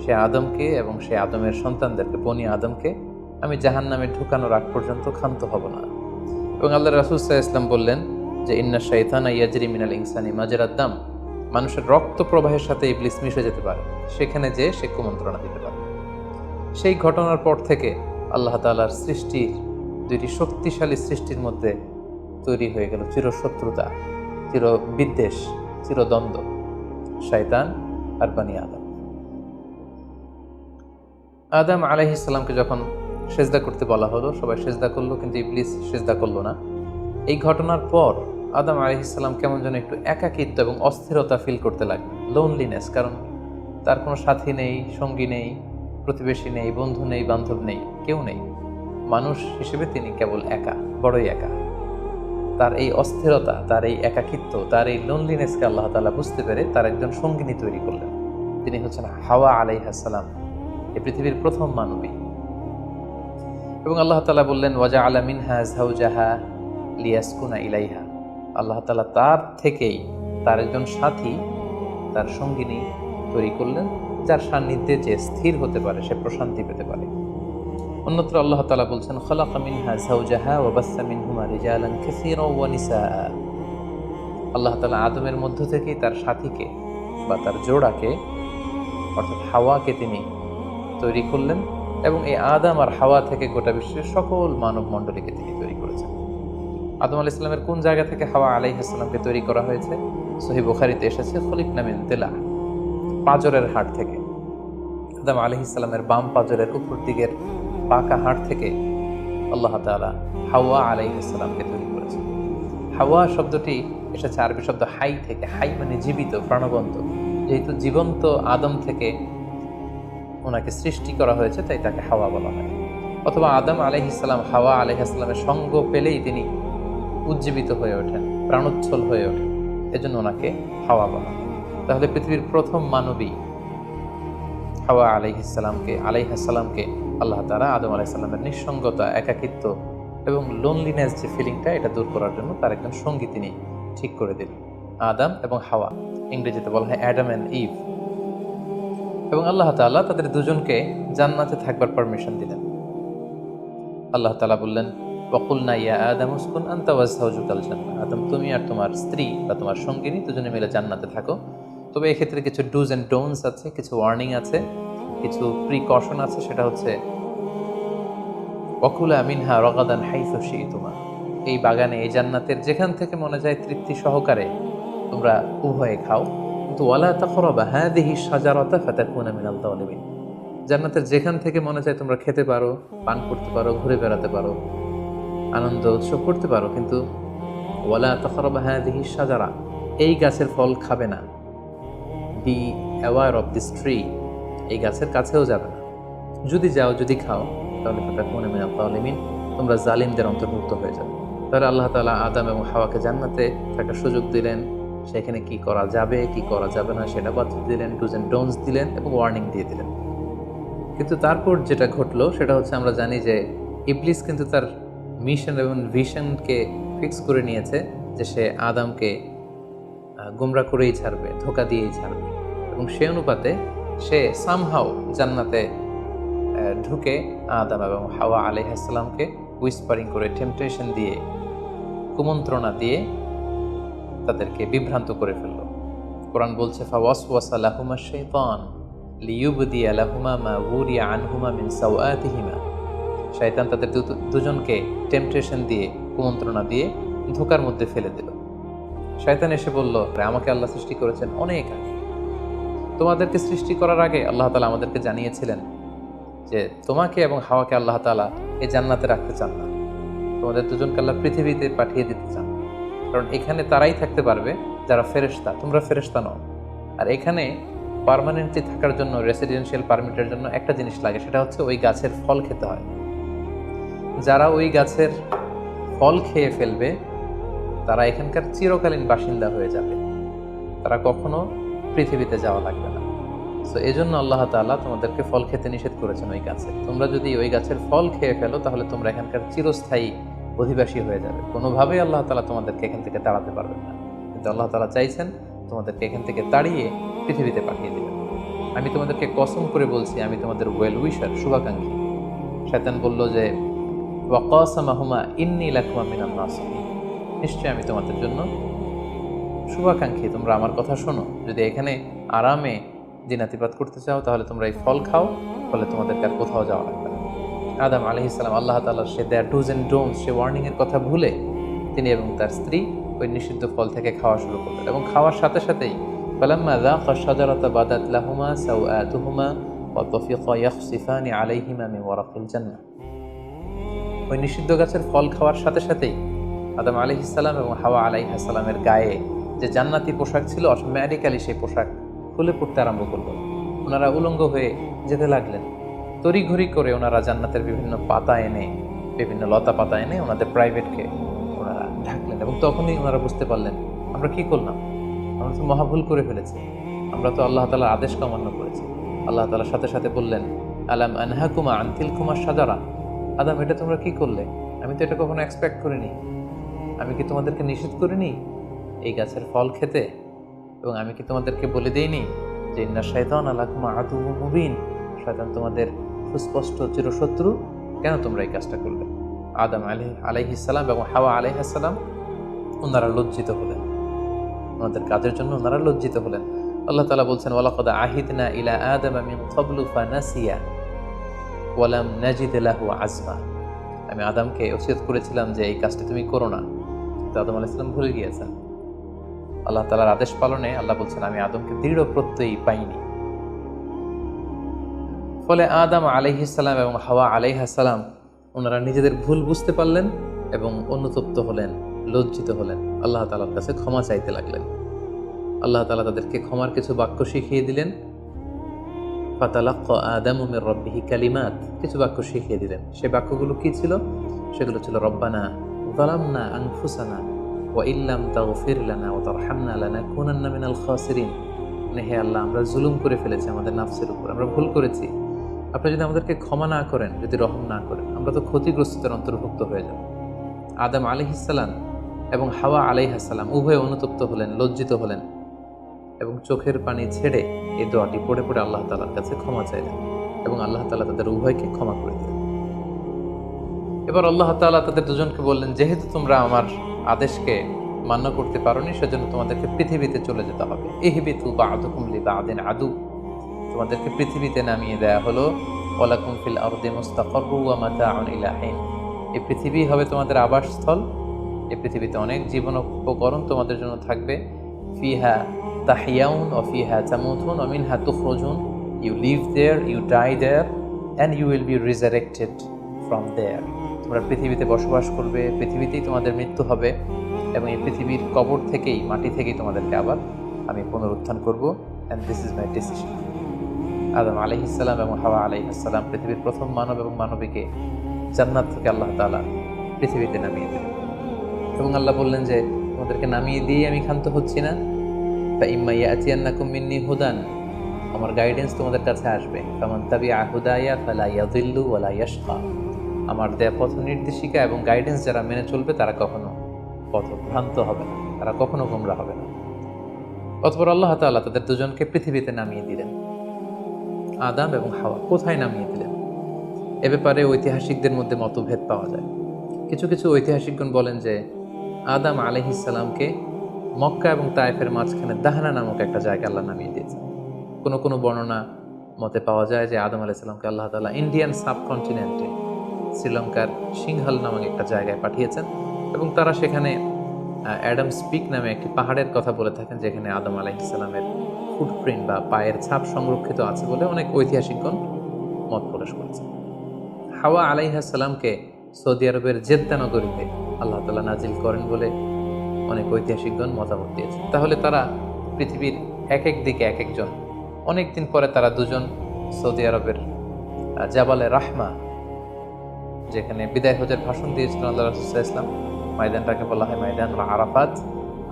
সে আদমকে এবং সে আদমের সন্তানদেরকে, বনি আদমকে আমি জাহান্নামে ঢুকানোর আগ পর্যন্ত ক্ষান্ত হব না। এবং আল্লাহ রাসূল সাল্লাল্লাহু আলাইহি ওয়াসাল্লাম বললেন যে ইন্না শাইতানা ইয়াজরি মিনাল ইনসানি মাজরাদ দাম, মানুষের রক্ত প্রবাহের সাথে ইবলিস মিশে যেতে পারে, সেখানে যে সে কুমন্ত্রণা দিতে পারে। সেই ঘটনার পর থেকে আল্লাহ তাআলার সৃষ্টির, দুইটি শক্তিশালী সৃষ্টির মধ্যে তৈরি হয়ে গেল চিরশত্রুতা, চিরবিদ্বেষ, চিরদ্বন্দ্ব, শয়তান আর বনি আদম। আদম আলাইহিস সালামকে যখন সেজদা করতে বলা হলো, সবাই সেজদা করলো, কিন্তু ইবলিস সেজদা করলো না। এই ঘটনার পর আদম আলাইহিস সালাম কেমন যেন একটু একাকিত্ব এবং অস্থিরতা ফিল করতে লাগলেন, লোনলিনেস। কারণ তার কোনো সাথী নেই, সঙ্গী নেই, প্রতিবেশী নেই, বন্ধু নেই, বান্ধব নেই, কেউ নেই। মানুষ হিসেবে তিনি কেবল একা, বড়ই একা। তার এই অস্থিরতা, তার এই একাকিত্ব, তার এই লোনলিনেসকে আল্লাহ তাআলা বুঝতে পেরে তার একজন সঙ্গিনী তৈরি করলেন। তিনি হচ্ছেন হাওয়া আলাইহিস সালাম, এই পৃথিবীর প্রথম মানবী। এবং আল্লাহ তাআলা বললেন ওয়াজআলা মিনহা যাওজাহা লিয়াসকুনা ইলাইহা। আল্লাহ তাআলা তার থেকেই তার একজন সাথী, তার সঙ্গিনী তৈরি করলেন, যার সান্নিধ্যে যে স্থির হতে পারে, সে প্রশান্তি পেতে পারে। অন্যত্র আল্লাহ তাআলা বলছেন খালাকা মিনহা যাওজাহা ওয়া বাসসা মিনহুমা রিজালান কাসীরা ওয়া নিসাআ। আল্লাহ তাআলা আদমের মধ্য থেকেই তার সাথীকে বা তার জোড়াকে অর্থাৎ হাওয়াকে তিনি তৈরি করলেন, এবং এই আদম আর হাওয়া থেকে গোটা বিশ্বের সকল মানব মণ্ডলীকে তিনি তৈরি করেছেন। আদম আলাইহিস সালামের কোন জায়গা থেকে হাওয়া আলাইহিস সালামকে তৈরি করা হয়েছে? সহিহ বুখারীতে এসেছে খলিকনা মিন দিলা, পাঁজরের হাড় থেকে। আদম আলাইহিস সালামের বাম পাঁজরের উপর দিকের পাকা হাড় থেকে আল্লাহ তাআলা হাওয়া আলাইহিস সালামকে তৈরি করেছেন। হাওয়া শব্দটি এসেছে আরবি শব্দ হাই থেকে। হাই মানে জীবিত, প্রাণবন্ত। যেহেতু জীবন্ত আদম থেকে ওনাকে সৃষ্টি করা হয়েছে, তাই তাকে হাওয়া বলা হয়। অথবা আদম আলাইহিস সালাম হাওয়া আলাইহিস সালামের সঙ্গ পেলেই তিনি উজ্জীবিত হয়ে ওঠেন, প্রাণোচ্ছল হয়ে ওঠেন, এজন্য ওনাকে হাওয়া বলা হয়। তাহলে পৃথিবীর প্রথম মানবী হাওয়া আলাইহিস সালামকে আল্লাহ তাআলা আদম আলাইহিস সালামের নিঃসঙ্গতা, একাকিত্ব এবং লোনলিনেস যে ফিলিংটা, এটা দূর করার জন্য তার একজন সঙ্গী তিনি ঠিক করে দিলেন, আদম এবং হাওয়া। ইংরেজিতে বলা হয় অ্যাডাম অ্যান্ড ইভ। এবং আল্লাহ তাআলা তাদের দুজনকে জান্নাতে থাকবার পারমিশন দিলেন। আল্লাহ তাআলা বললেন ওয়াকুলনা ইয়া আদম উসকুন আনতা ওয়া যাওজুকাল জান্নাহ। আদম, তুমি আর তোমার স্ত্রী বা তোমার সঙ্গিনী দুজনে মিলে জান্নাতে থাকো। তবে এক্ষেত্রে কিছু ডুজ অ্যান্ড ডোন্টস আছে, কিছু ওয়ার্নিং আছে, কিছু প্রিকশন আছে। সেটা হচ্ছে ওয়াকুলা মিনহা রাগাদান হাইসু শি'তুমা। এই বাগানে, এই জান্নাতের যেখান থেকে মনে যায় তৃপ্তি সহকারে তোমরা উভয়ে খাও, কিন্তু ওয়ালা তাকরাবা হাযিহি শাজারাতা ফাতাকুনা মিনাল যালিমিন। জান্নাতের যেখান থেকে মনে চায় তোমরা খেতে পারো, পান করতে পারো, ঘুরে বেড়াতে পারো, আনন্দ উৎসব করতে পারো, কিন্তু ওয়ালা তাকরাবা হাযিহি শাজারা, এই গাছের ফল খাবে না। Be aware of this tree, এই গাছের কাছেও যাবে না। যদি যাও, যদি খাও, তাহলে ফাতাকুনা মিনাল যালিমিন, তোমরা জালিমদের অন্তর্ভুক্ত হয়ে যাবে। তাহলে আল্লাহ তাআলা আদম এবং হাওয়াকে জান্নাতে থাকার সুযোগ দিলেন। সেখানে কি করা যাবে, কি করা যাবে না সেটা বাদ দিলেন, ডুজ অ্যান্ড ডোন্টস দিলেন এবং ওয়ার্নিং দিয়ে দিলেন। কিন্তু তারপর যেটা ঘটলো সেটা হচ্ছে, আমরা জানি যে ইবলিস কিন্তু তার মিশন এবং ভিশনকে ফিক্স করে নিয়েছে যে সে আদমকে গোমরা করেই ছাড়বে, ধোঁকা দিয়েই ছাড়বে। এবং সে অনুপাতে সে সামহাও জান্নাতে ঢুকে আদম এবং হাওয়া আলাইহিস সালামকে উইসপারিং করে, টেম্পটেশন দিয়ে, কুমন্ত্রণা দিয়ে তাদেরকে বিভ্রান্ত করে ফেলল। কোরআন বলছে ফাওয়াসওয়াসা লাহুমা শাইতান লিইউবদিয়া লাহুমা মা উরিয়া আনহুমা মিন সাওআতিহিমা। শয়তান তাদের দুজনকে টেম্পটেশন দিয়ে, কুমন্ত্রণা দিয়ে ধোঁকার মধ্যে ফেলে দিল। শয়তান এসে বলল, আমাকে আল্লাহ সৃষ্টি করেছেন অনেক আগে, তোমাদেরকে সৃষ্টি করার আগে আল্লাহ তাআলা আমাদেরকে জানিয়েছিলেন যে তোমাকে এবং হাওয়াকে আল্লাহ তাআলা এই জান্নাতে রাখতে চান না, তোমাদের দুজনকে আল্লাহ পৃথিবীতে পাঠিয়ে দিতে চান। কারণ এখানে তারাই থাকতে পারবে যারা ফেরেশতা, তোমরা ফেরেশতা নও। আর এখানে পার্মানেন্টলি থাকার জন্য, রেসিডেন্সিয়াল পারমিটের জন্য একটা জিনিস লাগে, সেটা হচ্ছে ওই গাছের ফল খেতে হয়। যারা ওই গাছের ফল খেয়ে ফেলবে তারা এখানকার চিরকালীন বাসিন্দা হয়ে যাবে, তারা কখনো পৃথিবীতে যাওয়া লাগবে না। সো এই জন্য আল্লাহ তাআলা তোমাদেরকে ফল খেতে নিষেধ করেছেন ওই গাছে। তোমরা যদি ওই গাছের ফল খেয়ে ফেলো তাহলে তোমরা এখানকার চিরস্থায়ী অধিবাসী হয়ে যাবে। কোনোভাবেই আল্লাহ তাআলা তোমাদেরকে এখান থেকে তাড়াতে পারবেন না। কিন্তু আল্লাহ তাআলা চাইছেন তোমাদেরকে এখান থেকে তাড়িয়ে পৃথিবীতে পাঠিয়ে দিবেন। আমি তোমাদেরকে কসম করে বলছি, আমি তোমাদের ওয়েল উইশার, শুভাকাঙ্ক্ষী। শয়তান বলল যে ওয়াকাসামাহুমা ইন্নী লাকুমা মিনান নাসিহিন, নিশ্চয়ই আমি তোমাদের জন্য শুভাকাঙ্ক্ষী, তোমরা আমার কথা শোনো। যদি এখানে আরামে দিনাতিপাত করতে চাও তাহলে তোমরা এই ফল খাও, ফলে তোমাদেরকে আর কোথাও যাওয়া লাগবে না। আদম আলাইহিস সালাম আল্লাহ তাআলার সে দেয়ার ডুজ অ্যান্ড ডোন্টস, সে ওয়ার্নিং এর কথা ভুলে তিনি এবং তার স্ত্রী ওই নিষিদ্ধ ফল থেকে খাওয়া শুরু করলেন। এবং খাওয়ার সাথে সাথেই ফালাম্মা যাকা শাজারাতা বাদাত লাহুমা সাওআতুহুমা ওয়া তাফিকা ইয়াখসিফানি আলাইহিমা মিন ওয়ারাকিল জান্নাহ। ওই নিষিদ্ধ গাছের ফল খাওয়ার সাথে সাথেই আদম আলাইহিস সালাম এবং হাওয়া আলাইহিস সালামের গায়ে যে জান্নাতি পোশাক ছিল, অটোমেটিক্যালি সেই পোশাক খুলে পড়তে আরম্ভ করলো। ওনারা উলঙ্গ হয়ে যেতে লাগলেন। তড়িঘড়ি করে ওনারা জান্নাতের বিভিন্ন পাতা এনে, বিভিন্ন লতা পাতা এনে ওনাদের প্রাইভেটকে ওনারা ঢাকলেন। এবং তখনই ওনারা বুঝতে পারলেন, আমরা কি করলাম, আমরা তো মহাভুল করে ফেলেছি, আমরা তো আল্লাহ তাআলার আদেশকে অমান্য করেছি। আল্লাহ তাআলার সাথে সাথে বললেন, আলাম আনহাকুমা আন তিলকুমা শাজারা, আদম এটা তোমরা কি করলে, আমি তো এটা কখনো এক্সপেক্ট করিনি, আমি কি তোমাদেরকে নিষেধ করিনি এই গাছের ফল খেতে, এবং আমি কি তোমাদেরকে বলে দেইনি যে ইন্না শাইতানা লাকুম আদুউম মুবিন, শয়তান তোমাদের সুস্পষ্ট চিরশত্রু, কেন তোমরা এই কাজটা করলে? আদম আলাইহিস সালাম এবং হাওয়া আলাইহিস সালাম ওনারা লজ্জিত হলেন, ওনাদের কাজের জন্য ওনারা লজ্জিত হলেন। আল্লাহ তাআলা বলছেন, ওয়ালাকাদ আহিদনা ইলা আদামা মিন ক্বাবলু ফানাসিয়া ওয়ালাম নাজিদ লাহু আজমা, আমি আদমকে ওসিয়ত করেছিলাম যে এই কাজটি তুমি করো না, কিন্তু আদম আলাইহিস সালাম ভুলে গিয়েছেন। আল্লাহ তাআলার আদেশ পালনে আল্লাহ বলছেন, আমি আদমকে দৃঢ় প্রত্যয়ী পাইনি। ফলে আদম আলাইহিস সালাম এবং হাওয়া আলাইহিস সালাম ওনারা নিজেদের ভুল বুঝতে পারলেন এবং অনুতপ্ত হলেন, লজ্জিত হলেন, আল্লাহ তাআলার কাছে ক্ষমা চাইতে লাগলেন। আল্লাহ তাআলা তাদেরকে ক্ষমার কিছু বাক্য শিখিয়ে দিলেন। ফাতালাক্কা আদামু মির রাব্বিহি কালিমাত, কিছু বাক্য শিখিয়ে দিলেন। সেই বাক্যগুলো কি ছিল? সেগুলো ছিল, রব্বানা যালামনা আনফুসানা ওয়া ইল্লাম তাগফির লানা ওয়া তারহামনা লানাকুনান্না মিনাল খাসিরিন। হে আল্লাহ, আমরা জুলুম করে ফেলেছি আমাদের নাফসের উপর, আমরা ভুল করেছি, আপনি যদি আমাদেরকে ক্ষমা না করেন, যদি রহম না করেন, আমরা তো ক্ষতিগ্রস্তদের অন্তর্ভুক্ত হয়ে যাব। আদম আলাইহিস সালাম এবং হাওয়া আলাইহিস সালাম উভয়ে অনুতপ্ত হলেন, লজ্জিত হলেন এবং চোখের পানি ছেড়ে এই দোয়াটি পড়ে পড়ে আল্লাহ তাআলার কাছে ক্ষমা চাইলেন এবং আল্লাহ তাআলা তাদের উভয়কে ক্ষমা করে দিলেন। এবার আল্লাহ তাআলা তাদের দুজনকে বললেন, যেহেতু তোমরা আমার আদেশকে মান্য করতে পারোনি, সেজন্য তোমাদেরকে পৃথিবীতে চলে যেতে হবে। ইহবিতু বা'দুকুম লিবা'দিন আদু, তোমাদেরকে পৃথিবীতে নামিয়ে দেয়া হলো। ওয়ালাকুম ফিল আরদি মুস্তাকাররু ওয়া মাতাউন ইলা হিন, এই পৃথিবী হবে তোমাদের আবাসস্থল, এই পৃথিবীতে অনেক জীবন উপকরণ তোমাদের জন্য থাকবে। ফিহা তাহইয়াউন ওয়া ফিহা তামুতুন ওয়া মিনহা তুখরাজুন, you live there, you die there, and you will be resurrected from there. তোমরা পৃথিবীতে বসবাস করবে, পৃথিবীতেই তোমাদের মৃত্যু হবে এবং এই পৃথিবীর কবর থেকেই, মাটি থেকেই তোমাদেরকে আবার আমি পুনরুত্থান করব। And this is my decision. আদম আলাইহিস সালাম এবং হাওয়া আলাইহিস সালাম পৃথিবীর প্রথম মানব এবং মানবীকে জান্নাত থেকে আল্লাহ তাআলা পৃথিবীতে নামিয়ে দিলেন এবং আল্লাহ বললেন যে তোমাদেরকে নামিয়ে দিয়ে আমি ক্ষান্ত হচ্ছি না। ফাইম্মা ইয়াতিয়ান্নাকুম মিন্নি হুদান, আমার গাইডেন্স তোমাদের কাছে আসবে। ফামান তাবিআ হুদায়া ফালা ইয়াযিল্লু ওয়ালা ইয়াশকা, আমার দেয়া পথ নির্দেশিকা এবং গাইডেন্স যারা মেনে চলবে তারা কখনো পথভ্রান্ত হবে না, তারা কখনো গোমরা হবে না। অতঃপর আল্লাহ তাআলা তাদের দুজনকে পৃথিবীতে নামিয়ে দিলেন। আদম এবং হাওয়া কোথায় নামিয়ে দিলেন, এ ব্যাপারে ঐতিহাসিকদের মধ্যে মতভেদ পাওয়া যায়। কিছু কিছু ঐতিহাসিকগণ বলেন যে আদম আলাইহিস সালামকে মক্কা এবং তায়েফের মাঝখানে দাহনা নামক একটা জায়গায় আল্লাহ নামিয়ে দিয়েছেন। কোনো কোনো বর্ণনা মতে পাওয়া যায় যে আদম আলাইহিস সালামকে আল্লাহ তাআলা ইন্ডিয়ান সাবকন্টিনেন্টে শ্রীলঙ্কার সিংহাল নামক একটা জায়গায় পাঠিয়েছেন এবং তারা সেখানে অ্যাডামস পিক নামে একটি পাহাড়ের কথা বলে থাকেন, যেখানে আদম আলাইহিস সালামের ফুটপ্রিন্ট বা পায়ের ছাপ সংরক্ষিত আছে বলে অনেক ঐতিহাসিকগণ মত প্রকাশ করেছেন। হাওয়া আলাইহিস সালামকে সৌদি আরবের জেদ্দা নগরীতে আল্লাহ তাআলা নাজিল করেন বলে অনেক ঐতিহাসিকগণ মতামত দিয়েছেন। তাহলে তারা পৃথিবীর এক এক দিকে এক একজন, অনেক দিন পরে তারা দুজন সৌদি আরবের জাবালে রাহমা, যেখানে বিদায় হজের ভাষণ দিয়েছিলেন আল্লাহ রাসূল সাল্লাল্লাহু আলাইহি ওয়াসাল্লাম, ময়দানটাকে বলা হয় ময়দান আরাফাত।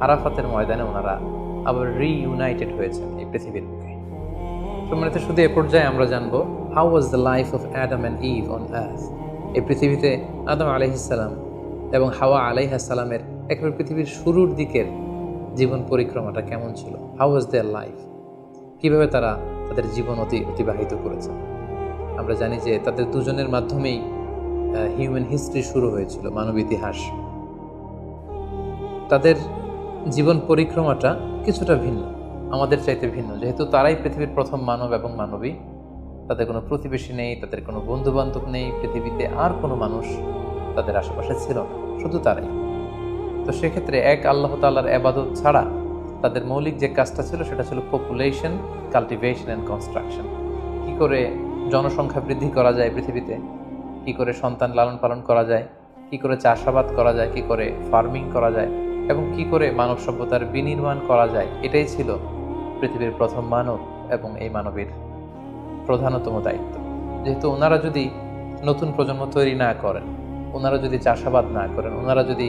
আরাফাতের ময়দানে ওনারা আবার রিইউনাইটেড হয়েছেন এই পৃথিবীর বুকে। সম্মানিত, শুধু এ পর্যায়ে আমরা জানবো how was the life of Adam and Eve on earth. এই পৃথিবীতে আদম আলাইহিস সালাম এবং হাওয়া আলাইহিস সালামের একেবারে পৃথিবীর শুরুর দিকের জীবন পরিক্রমাটা কেমন ছিল, হাউ ওয়াজ দেয়ার লাইফ, কীভাবে তারা তাদের জীবন অতিবাহিত করেছে। আমরা জানি যে তাদের দুজনের মাধ্যমেই হিউম্যান হিস্ট্রি শুরু হয়েছিল, মানব ইতিহাস। তাদের জীবন পরিক্রমাটা কিছুটা ভিন্ন, আমাদের চাইতে ভিন্ন, যেহেতু তারাই পৃথিবীর প্রথম মানব এবং মানবী। তাদের কোনো প্রতিবেশী নেই, তাদের কোনো বন্ধু বান্ধব নেই, পৃথিবীতে আর কোনো মানুষ তাদের আশেপাশে ছিল না, শুধু তারাই। তো সেক্ষেত্রে এক আল্লাহ তাআলার ইবাদত ছাড়া তাদের মৌলিক যে কাজটা ছিল সেটা ছিল পপুলেশন, কাল্টিভেশন অ্যান্ড কনস্ট্রাকশন। কী করে জনসংখ্যা বৃদ্ধি করা যায় পৃথিবীতে, কী করে সন্তান লালন পালন করা যায়, কী করে চাষাবাদ করা যায়, কী করে ফার্মিং করা যায় এবং কী করে মানব সভ্যতার বিনির্মাণ করা যায়, এটাই ছিল পৃথিবীর প্রথম মানব এবং এই মানবীর প্রধানতম দায়িত্ব। যেহেতু ওনারা যদি নতুন প্রজন্ম তৈরি না করেন, ওনারা যদি চাষাবাদ না করেন, ওনারা যদি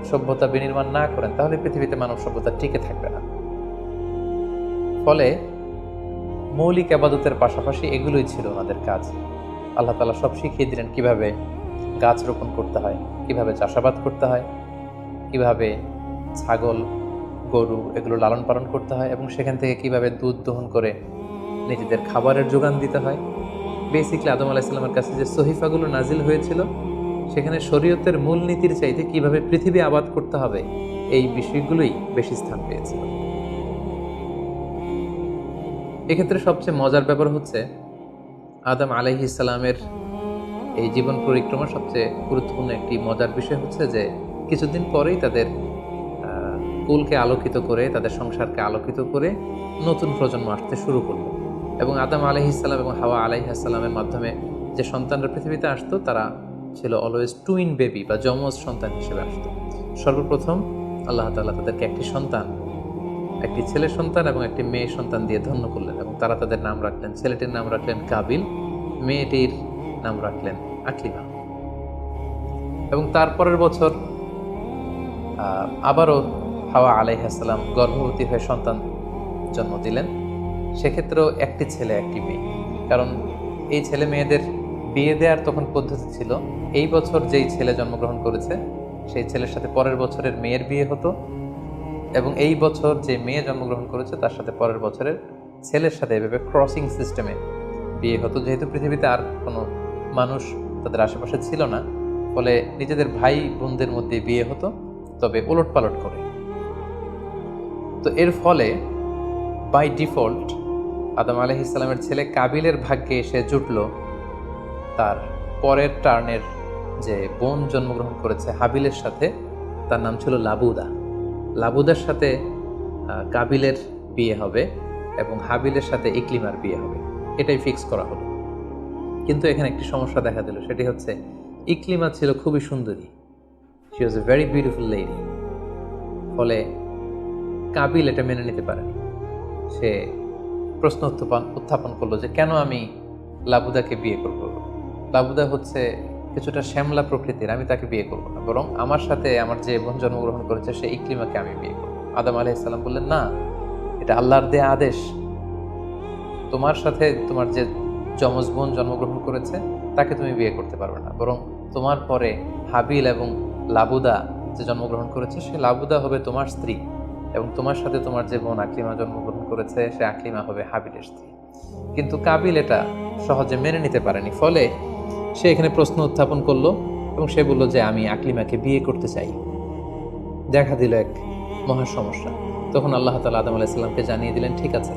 সভ্যতা বিনির্মাণ না করেন, তাহলে পৃথিবীতে মানব সভ্যতা টিকে থাকবে না। ফলে মৌলিক আবাদতের পাশাপাশি এগুলোই ছিল ওনাদের কাজ। আল্লাহ তাআলা সব শিখিয়ে দিলেন কিভাবে গাছ রোপণ করতে হয়, কিভাবে চাষাবাদ করতে হয়, কিভাবে ছাগল গরু এগুলো লালন পালন করতে হয়, এবং সেখান থেকে কিভাবে দুধ দহন করে নিজেদের খাবারের যোগান দিতে হয়। বেসিকলি আদম আলাইহিস সালামের কাছে যে সহিফাগুলো নাজিল হয়েছিল, সেখানে শরীয়তের মূলনীতির চাইতে কিভাবে পৃথিবী আবাদ করতে হবে এই বিষয়গুলোই বেশি স্থান পেয়েছিল। এক্ষেত্রে সবচেয়ে মজার ব্যাপার হচ্ছে আদম আলাইহিস সালামের এই জীবন পরিক্রমার সবচেয়ে গুরুত্বপূর্ণ একটি মজার বিষয় হচ্ছে যে কিছুদিন পরেই তাদের কুলকে আলোকিত করে, তাদের সংসারকে আলোকিত করে নতুন প্রজন্ম আসতে শুরু করলো। এবং আদম আলাইহিস সালাম এবং হাওয়া আলাইহিস সালামের মাধ্যমে যে সন্তানরা পৃথিবীতে আসতো, তারা ছিল অলওয়েজ টুইন বেবি বা যমজ সন্তান হিসেবে আসতো। সর্বপ্রথম আল্লাহ তাআলা তাদেরকে একটি সন্তান, একটি ছেলে সন্তান এবং একটি মেয়ে সন্তান দিয়ে ধন্য করলেন, এবং তারা তাদের নাম রাখলেন, ছেলেটির নাম রাখলেন কাবিল, মেয়েটির নাম রাখলেন আকলিমা। এবং তারপরের বছর আবারও হাওয়া আলাইহিস সালাম গর্ভবতী হয়ে সন্তান জন্ম দিলেন। সেক্ষেত্রেও একটি ছেলে একটি মেয়ে, কারণ এই ছেলে মেয়েদের বিয়ে দেওয়ার তখন পদ্ধতি ছিল, এই বছর যেই ছেলে জন্মগ্রহণ করেছে সেই ছেলের সাথে পরের বছরের মেয়ের বিয়ে হতো, এবং এই বছর যে মেয়ে জন্মগ্রহণ করেছে তার সাথে পরের বছরের ছেলের সাথে এভাবে ক্রসিং সিস্টেমে বিয়ে হতো। যেহেতু পৃথিবীতে আর কোনো মানুষ তাদের আশেপাশে ছিল না, ফলে নিজেদের ভাই বোনদের মধ্যে বিয়ে হতো, তবে ওলট পালট করে। তো এর ফলে বাই ডিফল্ট আদম আলাইহিস সালামের ছেলে কাবিলের ভাগ্যে এসে জুটল তার পরের টার্নের যে বোন জন্মগ্রহণ করেছে হাবিলের সাথে, তার নাম ছিল লাবুদা। লাবুদার সাথে কাবিলের বিয়ে হবে এবং হাবিলের সাথে ইকলিমার বিয়ে হবে, এটাই ফিক্স করা হলো। কিন্তু এখানে একটি সমস্যা দেখা দিল, সেটি হচ্ছে ইকলিমা ছিল খুবই সুন্দরী, she was a very beautiful lady. ফলে কাবিল এটা মেনে নিতে পারেনি। সে প্রশ্ন উত্থাপন করলো যে কেন আমি লাবুদাকে বিয়ে করব? লাবুদা হচ্ছে কিছুটা শ্যামলা প্রকৃতির, আমি তাকে বিয়ে করব না, বরং আমার সাথে আমার যে বোন জন্মগ্রহণ করেছে সে ইকলিমাকে আমি বিয়ে করব। আদম আলাইহিস সালাম বললেন, না, এটা আল্লাহর দেয়া আদেশ। তোমার সাথে তোমার যে যমজ বোন জন্মগ্রহণ করেছে তাকে তুমি বিয়ে করতে পারবে না, বরং তোমার পরে হাবিল এবং লাবুদা যে জন্মগ্রহণ করেছে সে লাবুদা হবে তোমার স্ত্রী, এবং তোমার সাথে তোমার যে বোন আকলিমা জন্মগ্রহণ করেছে সে আকলিমা হবে হাবিলের স্ত্রী। কিন্তু কাবিল এটা সহজে মেনে নিতে পারেনি। ফলে সে এখানে প্রশ্ন উত্থাপন করলো এবং সে বলল যে আমি আকলিমাকে বিয়ে করতে চাই। দেখা দিল এক মহা সমস্যা। তখন আল্লাহ তাআলা আদম আলাইহিস সালামকে জানিয়ে দিলেন, ঠিক আছে,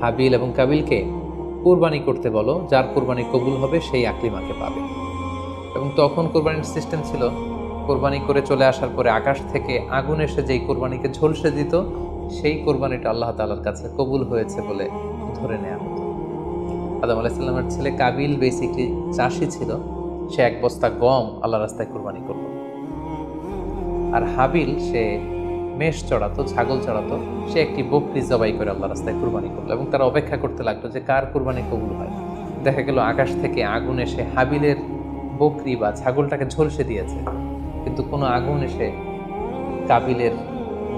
হাবিল এবং কাবিলকে কোরবানি করতে বলো, যার কোরবানি কবুল হবে সেই আকলিমাকে পাবে। এবং তখন কোরবানির সিস্টেম ছিল, কোরবানি করে চলে আসার পরে আকাশ থেকে আগুন এসে যেই কোরবানিকে ঝলসে দিত, সেই কোরবানিটা আল্লাহ তাআলার কাছে কবুল হয়েছে বলে ধরে নেওয়া হতো। আদম আলাইহিস সালামের ছেলে কাবিল বেসিকলি চাষি ছিল, সে এক বস্তা গম আল্লাহ রাস্তায় কোরবানি করল। আর হাবিল সে মেষ চড়াতো, ছাগল চড়াতো, সে একটি বকরি জবাই করে আল্লাহ রাস্তায় কোরবানি করলো। এবং তারা অপেক্ষা করতে লাগলো যে কার কোরবানি কবুল হয়। দেখা গেল আকাশ থেকে আগুন এসে হাবিলের বকরি বা ছাগলটাকে ঝলসে দিয়েছে, কিন্তু কোনো আগুন এসে কাবিলের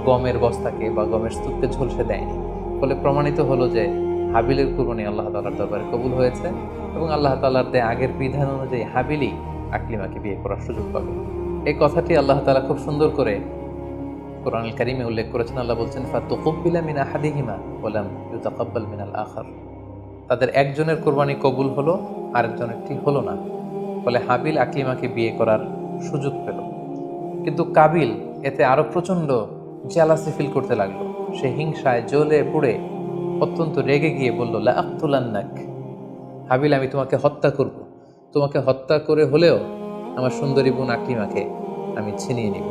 গমের বস্তাকে বা গমের স্তূপকে ঝলসে দেয়নি। ফলে প্রমাণিত হলো যে হাবিলের কুরবানি আল্লাহ তাআলার দরবারে কবুল হয়েছে, এবং আল্লাহ তাআলার দেয়া আগের বিধান অনুযায়ী হাবিলই আকলিমাকে বিয়ে করার সুযোগ পাবে। এই কথাটি আল্লাহ তাআলা খুব সুন্দর করে কোরআনুল কারীমে উল্লেখ করেছেন। আল্লাহ বলছেন, ফাতুকুব্বিলা মিন আহাদিহিমা ওয়া লাম ইউতাকাব্বাল মিনাল আখার। তাদের একজনের কোরবানি কবুল হলো, আরেকজনেরটি হলো না। ফলে হাবিল আকলিমাকে বিয়ে করার সুযোগ পেল। কিন্তু কাবিল এতে আরো প্রচন্ড জেলাসি ফিল করতে লাগলো। সে হিংসায় জ্বলে পুড়ে অত্যন্ত রেগে গিয়ে বলল, লা আক্তুলান্নাক, হাবিল আমি তোমাকে হত্যা করব, তোমাকে হত্যা করে হলেও আমার সুন্দরী বোন আকলিমাকে আমি ছিনিয়ে নিব।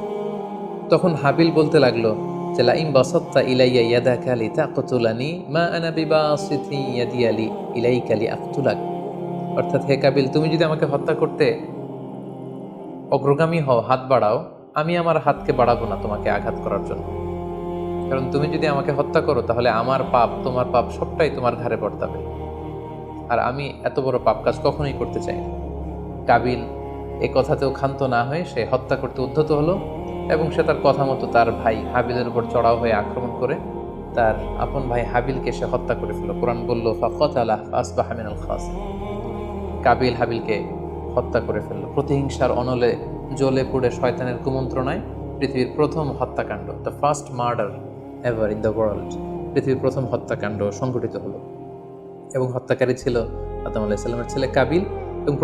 তখন হাবিল বলতে লাগলো যে লাইন বাসাত্তা ইলাইয়া ইয়াদাকা লিতাকতুলানি মা আনা বিবাসিতি ইয়াদিয়া ইলাইকা লিআকতুলাক। অর্থাৎ, হে কাবিল, তুমি যদি আমাকে হত্যা করতে অগ্রগামী হও, হাত বাড়াও, আমি আমার হাতকে বাড়াবো না তোমাকে আঘাত করার জন্য। কারণ তুমি যদি আমাকে হত্যা করো তাহলে আমার পাপ, তোমার পাপ সবটাই তোমার ঘাড়ে বর্তাবে। আর আমি এত বড় পাপ কাজ কখনোই করতে চাই না। কাবিল এই কথাতেও ক্ষান্ত না হয়ে সে হত্যা করতে উদ্ধত হলো এবং সে তার কথা মতো তার ভাই হাবিলের উপর চড়াও হয়ে আক্রমণ করে তার আপন ভাই হাবিলকে সে হত্যা করে ফেলল। কোরআন বলল ফাকাতালাহু ফাসবাহা মিনাল খাসিরিন। কাবিল হাবিলকে হত্যা করে ফেলল প্রতিহিংসার অনলে জ্বলে পুড়ে শয়তানের কুমন্ত্রণায়। পৃথিবীর প্রথম হত্যাকাণ্ড, the first murder ever in the world, পৃথিবীর প্রথম হত্যাকাণ্ড সংঘটিত হলো এবং হত্যাকারী ছিল আদম আলাইহিস সালামের ছেলে কাবিল এবং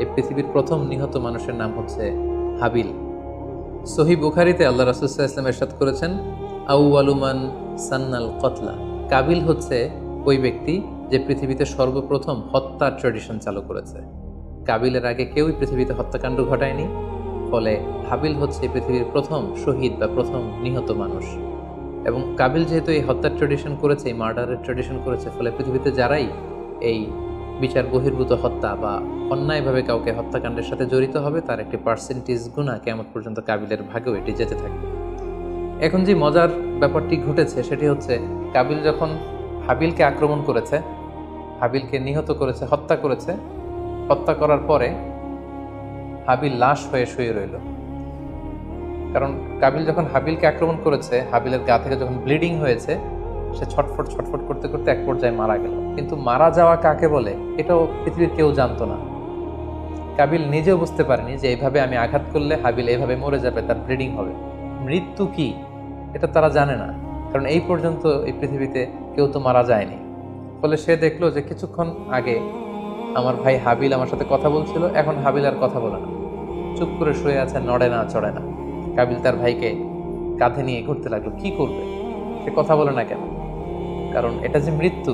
এই পৃথিবীর প্রথম নিহত মানুষের নাম হচ্ছে হাবিল। সহিহ বুখারীতে আল্লাহ রাসূল সাল্লাল্লাহু আলাইহি ওয়াসাল্লাম ইরশাদ করেছেন, আউয়ালু মান সান্নাল কতলা। কাবিল হচ্ছে ওই ব্যক্তি যে পৃথিবীতে সর্বপ্রথম হত্যার ট্র্যাডিশন চালু করেছে। কাবিলের আগে কেউই পৃথিবীতে হত্যাকাণ্ড ঘটায়নি, ফলে হাবিল হচ্ছে পৃথিবীর প্রথম শহীদ বা প্রথম নিহত মানুষ। এবং কাবিল যেহেতু এই হত্যার ট্র্যাডিশন করেছে, এই মার্ডারের ট্র্যাডিশন করেছে, ফলে পৃথিবীতে যারাই এই বিচার বহির্ভূত হত্যা বা অন্যায়ভাবে কাউকে হত্যাকাণ্ডের সাথে জড়িত হবে তার একটি পার্সেন্টেজ গুণা কিয়ামত পর্যন্ত কাবিলের ভাগেও এটি যেতে থাকবে। এখন যে মজার ব্যাপারটি ঘটেছে সেটি হচ্ছে, কাবিল যখন হাবিলকে আক্রমণ করেছে, হাবিলকে নিহত করেছে, হত্যা করার পরে হাবিল লাশ হয়ে শুয়ে রইল। কারণ কাবিল যখন হাবিলকে আক্রমণ করেছে, হাবিলের গা থেকে যখন ব্লিডিং হয়েছে, সে ছটফট করতে করতে এক পর্যায়ে মারা গেল। কিন্তু মারা যাওয়া কাকে বলে এটাও পৃথিবীর কেউ জানতো না। কাবিল নিজেও বুঝতে পারেনি যে এইভাবে আমি আঘাত করলে হাবিল এইভাবে মরে যাবে, তার ব্লিডিং হবে। মৃত্যু কি এটা তারা জানে না, কারণ এই পর্যন্ত এই পৃথিবীতে কেউ তো মারা যায়নি। ফলে সে দেখলো যে কিছুক্ষণ আগে আমার ভাই হাবিল আমার সাথে কথা বলছিল, এখন হাবিল আর কথা বলে না, চুপ করে শুয়ে আছে, নড়ে না চড়ে না। কাবিল তার ভাইকে কাঁধে নিয়ে ঘুরতে লাগলো। কি করবে? সে কথা বলে না কেন? কারণ এটা যে মৃত্যু,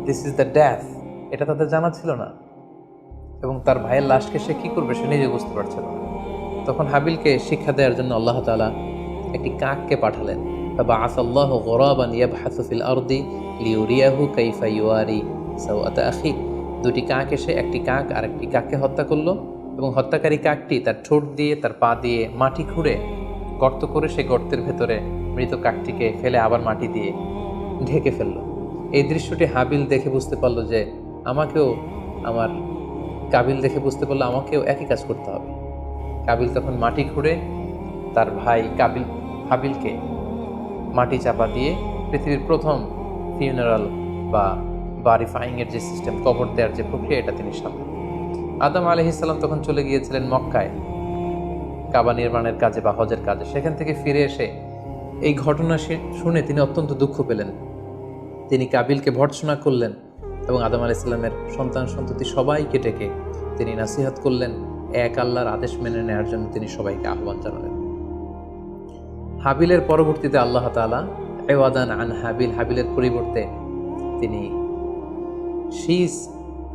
দিস ইজ দ্য ডেথ, এটা তাদের জানা ছিল না। এবং তার ভাইয়ের লাশকে সে কি করবে সে নিজে বুঝতে পারছিল না। তখন হাবিলকে শিক্ষা দেওয়ার জন্য আল্লাহ তাআলা একটি কাককে পাঠালেন। ফাবাআসাল্লাহু গুরাবান ইয়াবহাসু ফিল আরদি লিউরিয়াহু কাইফা ইউয়ারি সাওআতা আখি। দুটি কাক এসে একটি কাক আর একটি কাককে হত্যা করলো এবং হত্যাকারী কাকটি তার ঠোঁট দিয়ে তার পা দিয়ে মাটি খুঁড়ে গর্ত করে সেই গর্তের ভেতরে মৃত কাকটিকে ফেলে আবার মাটি দিয়ে ঢেকে ফেললো। এই দৃশ্যটি হাবিল দেখে বুঝতে পারলো যে কাবিল দেখে বুঝতে পারলো আমাকেও একই কাজ করতে হবে। কাবিল তখন মাটি খুঁড়ে তার ভাই হাবিলকে মাটি চাপা দিয়ে পৃথিবীর প্রথম ফিউনারাল বা বারিফাইংয়ের যে সিস্টেম, কবর দেওয়ার যে প্রক্রিয়া, এটা তিনি সামনে। আদম আলাইহিস সালাম তখন চলে গিয়েছিলেন মক্কায় কাবা নির্মাণের কাজে বা হজের কাজে। সেখান থেকে ফিরে এসে এই ঘটনা শুনে তিনি অত্যন্ত দুঃখ পেলেন। তিনি কাবিলকে ভর্ৎসনা করলেন এবং আদম আলাইহিস সালামের সন্তান সন্ততি সবাইকে ডেকে তিনি নাসিহত করলেন, এক আল্লাহর আদেশ মেনে নেওয়ার জন্য তিনি সবাইকে আহ্বান জানালেন। হাবিলের পরবর্তীতে আল্লাহ তাআলা এওয়াদান আন হাবিলের পরিবর্তে তিনি শীস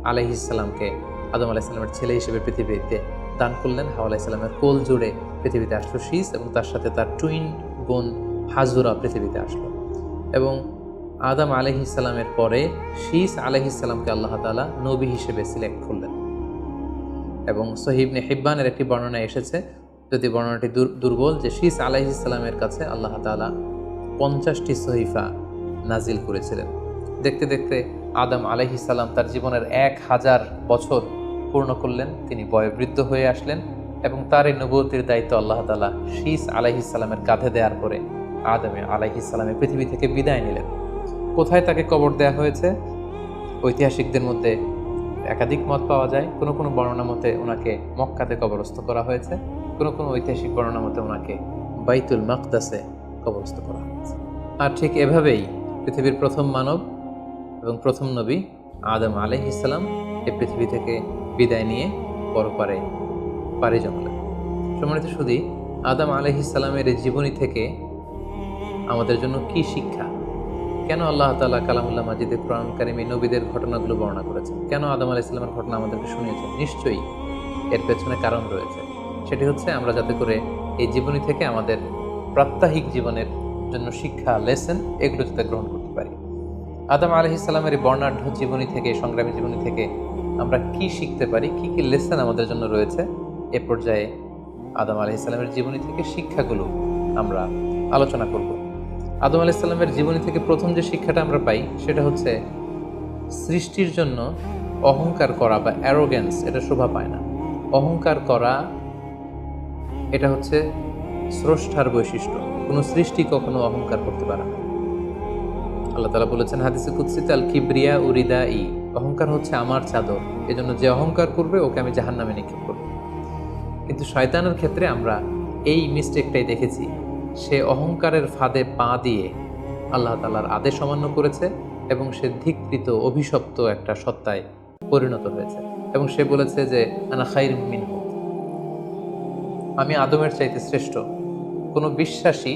আলাইহিস সালামকে আদম আলাইহিস সালামের ছেলে হিসেবে পৃথিবীতে দান করলেন। হাওয়া আলাইহিস সালামের কোল জুড়ে পৃথিবীতে আসলো শীস এবং তার সাথে তার টুইন বোন হাজুরা পৃথিবীতে আসলো। এবং আদম আলাইহিস সালামের পরে শীস আলাইহিস সালামকে আল্লাহ তাআলা নবী হিসেবে সিলেক্ট করলেন। এবং সহিহ ইবনে হিব্বানের একটি বর্ণনা এসেছে, যদি বর্ণনাটি দুর্বল, যে শীস আলাইহিস সালামের কাছে আল্লাহ তাআলা 50টি সহিফা নাজিল করেছিলেন। দেখতে দেখতে আদম আলাইহিস সালাম তার জীবনের 1000 বছর পূর্ণ করলেন। তিনি বয়োবৃদ্ধ হয়ে আসলেন এবং তার এই নবুয়তির দায়িত্ব আল্লাহ তাআলা শীস আলাইহিস সালামের কাঁধে দেওয়ার পরে আদম আলাইহিস সালামের পৃথিবী থেকে বিদায় নিলেন। কোথায় তাকে কবর দেওয়া হয়েছে? ঐতিহাসিকদের মধ্যে একাধিক মত পাওয়া যায়। কোনো কোনো বর্ণনা মতে ওনাকে মক্কাতে কবরস্থ করা হয়েছে, কোনো কোনো ঐতিহাসিক বর্ণনা মতে ওনাকে বাইতুল মাকদাসে কবরস্থ করা হয়েছে। আর ঠিক এভাবেই পৃথিবীর প্রথম মানব এবং প্রথম নবী আদম আলাইহিস সালাম এই পৃথিবী থেকে বিদায় নিয়ে পরপারে পাড়ি জমালেন। সম্মানিত শুধু আদম আলাইহিস সালামের এই জীবনী থেকে আমাদের জন্য কি শিক্ষা? কেন আল্লাহ তাআলা কালামুল্লাহ মাজিদে কোরআন কারিমে নবীদের ঘটনাগুলো বর্ণনা করেছেন? কেন আদম আলাইহিস সালামের ঘটনা আমাদেরকে শুনিয়েছেন? নিশ্চয়ই এর পেছনে কারণ রয়েছে। সেটি হচ্ছে আমরা যাতে করে এই জীবনী থেকে আমাদের প্রাত্যহিক জীবনের জন্য শিক্ষা, লেসন, এগুলো যাতে গ্রহণ করতে পারি। আদম আলাইহিস সালামের এই বর্ণাঢ্য জীবনী থেকে, সংগ্রামী জীবনী থেকে আমরা কি শিখতে পারি, কি কি লেসন আমাদের জন্য রয়েছে, এ পর্যায়ে আদম আলাইহিস সালামের জীবনী থেকে শিক্ষাগুলো আমরা আলোচনা করব। আদম আলাইহিস সালামের জীবনী থেকে প্রথম যে শিক্ষাটা আমরা পাই সেটা হচ্ছে সৃষ্টির জন্য অহংকার করা বা অ্যারোগেন্স এটা শোভা পায় না। অহংকার করা এটা হচ্ছে স্রষ্টার বৈশিষ্ট্য। কোনো সৃষ্টি কখনো অহংকার করতে পারে না। আল্লাহ তাআলা বলেছেন হাদিসে কুদসিতে, আল কিবরিয়া উরিদা ই, অহংকার হচ্ছে আমার চাদর, এজন্য যে অহংকার করবে ওকে আমি জাহান্নামে নিক্ষেপ করব। কিন্তু শয়তানের ক্ষেত্রে আমরা এই মিস্টেকটাই দেখেছি। সে অহংকারের ফাঁদে পা দিয়ে আল্লাহ তাআলার আদেশ অমান্য করেছে এবং সে ধিক্কৃত অভিশপ্ত একটা সত্তায় পরিণত হয়েছে। এবং সে বলেছে যে আনা খাইরুম মিনহু, আমি আদমের চাইতে শ্রেষ্ঠ। কোনো বিশ্বাসী,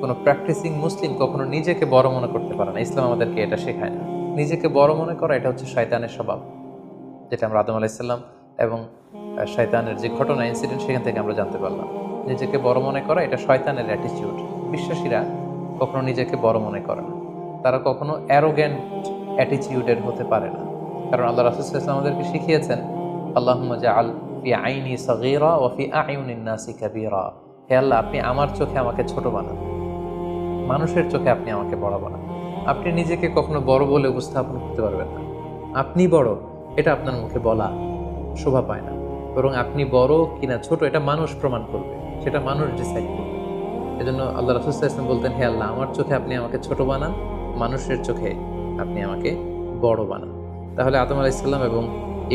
কোনো প্র্যাকটিসিং মুসলিম কখনো নিজেকে বড় মনে করতে পারে না। ইসলাম আমাদেরকে এটা শেখায় না। নিজেকে বড় মনে করা এটা হচ্ছে শয়তানের স্বভাব, যেটা আমরা আদম আলাইহিস সালাম এবং শয়তানের যে ঘটনা ইনসিডেন্ট সেখান থেকে আমরা জানতে পারলাম। নিজেকে বড় মনে করা এটা শয়তানের অ্যাটিটিউড। বিশ্বাসীরা কখনো নিজেকে বড় মনে করে না, তারা কখনো অ্যারোগ্যান্ট অ্যাটিটিউডের হতে পারে না। কারণ আল্লাহ রাসূল সাল্লাল্লাহু আলাইহি ওয়াসাল্লাম আমাদেরকে শিখিয়েছেন, আল্লাহুম্মা জাআল ফি আইনি সাগীরা ওয়া ফি আ'ইউনিন নাসি কাবীরা, হে আল্লাহ আপনি আমার চোখে আমাকে ছোট বানান, মানুষের চোখে আপনি আমাকে বড় বানান। আপনি নিজেকে কখনো বড় বলে উপস্থাপন করতে পারবেন না। আপনি বড় এটা আপনার মুখে বলা শোভা পায় না, বরং আপনি বড় কিনা ছোট এটা মানুষ প্রমাণ করবে, সেটা মানুষ ডিসাইড করবে। এজন্য আল্লাহ রাসূল সাল্লাল্লাহু আলাইহি ওয়াসাল্লাম বলতেন, হে আল্লাহ আমার চোখে আপনি আমাকে ছোট বানান, মানুষের চোখে আপনি আমাকে বড় বানান। তাহলে আদম আলাইহিস সালাম এবং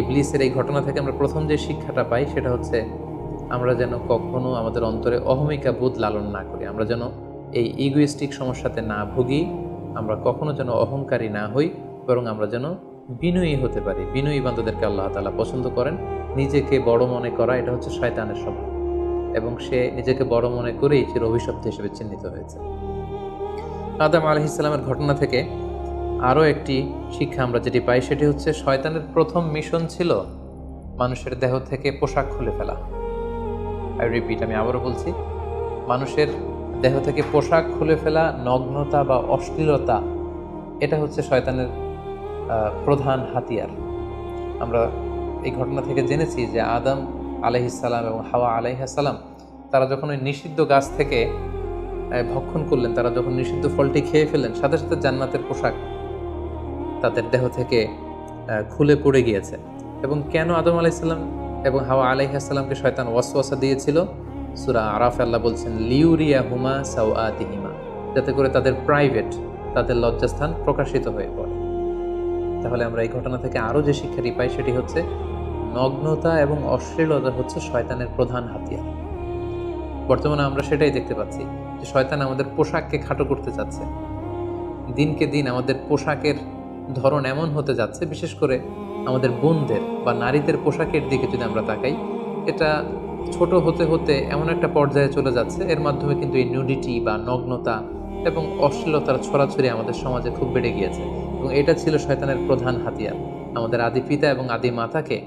ইবলিসের এই ঘটনা থেকে আমরা প্রথম যে শিক্ষাটা পাই সেটা হচ্ছে আমরা যেন কখনো আমাদের অন্তরে অহমিকা বোধ লালন না করি, আমরা যেন এই ইগোইস্টিক সমস্যাতে না ভুগি, আমরা কখনো যেন অহংকারী না হই, বরং আমরা যেন বিনয়ী হতে পারি। বিনয়ী বান্দাদেরকে আল্লাহ তাআলা পছন্দ করেন। নিজেকে বড় মনে করা এটা হচ্ছে শয়তানের স্বভাব, এবং সে নিজেকে বড় মনে করেই সে অভিশপ্ত হিসেবে চিহ্নিত হয়েছে। আদম আলাইহিস সালামের ঘটনা থেকে আরও একটি শিক্ষা আমরা যেটি পাই সেটি হচ্ছে শয়তানের প্রথম মিশন ছিল মানুষের দেহ থেকে পোশাক খুলে ফেলা। আই রিপিট, আমি আবারও বলছি, মানুষের দেহ থেকে পোশাক খুলে ফেলা, নগ্নতা বা অশ্লীলতা, এটা হচ্ছে শয়তানের প্রধান হাতিয়ার। আমরা এই ঘটনা থেকে জেনেছি যে আদম আলাইহিস সালাম এবং হাওয়া আলাইহিস সালাম তারা যখন ওই নিষিদ্ধ গাছ থেকে ভক্ষণ করলেন, তারা যখন নিষিদ্ধ ফলটি খেয়ে ফেললেন, সাথে সাথে জান্নাতের পোশাক তাদের দেহ থেকে খুলে পড়ে গিয়েছে। এবং কেন আদম আলাইহিস সালাম এবং হাওয়া আলাইহিস সালামকে শয়তান ওয়াসওয়াসা দিয়েছিল? সূরা আরাফে আল্লাহ বলছেন, লিউরিয়াহুমা সাওআতিহিমা, যাতে করে তাদের প্রাইভেট, তাদের লজ্জাস্থান প্রকাশিত হয়ে পড়ে। তাহলে আমরা এই ঘটনা থেকে আরও যে শিক্ষাটি পাই সেটি হচ্ছে নগ্নতা এবং অশ্লীলতা হচ্ছে শয়তানের প্রধান হাতিয়ার। বর্তমানে আমরা সেটাই দেখতে পাচ্ছি যে শয়তান আমাদের পোশাককে খাটো করতে চাচ্ছে। দিনকে দিন আমাদের পোশাকের ধরন এমন হতে যাচ্ছে, বিশেষ করে আমাদের বোনদের বা নারীদের পোশাকের দিকে যদি আমরা তাকাই, এটা ছোট হতে হতে এমন একটা পর্যায়ে চলে যাচ্ছে, এর মাধ্যমে কিন্তু এই নিউডিটি বা নগ্নতা এবং অশ্লীলতার ছড়াছড়ি আমাদের সমাজে খুব বেড়ে গিয়েছে। এবং এটা ছিল শয়তানের প্রধান হাতিয়ার। আমাদের আদি পিতা এবং আদি মাতাকে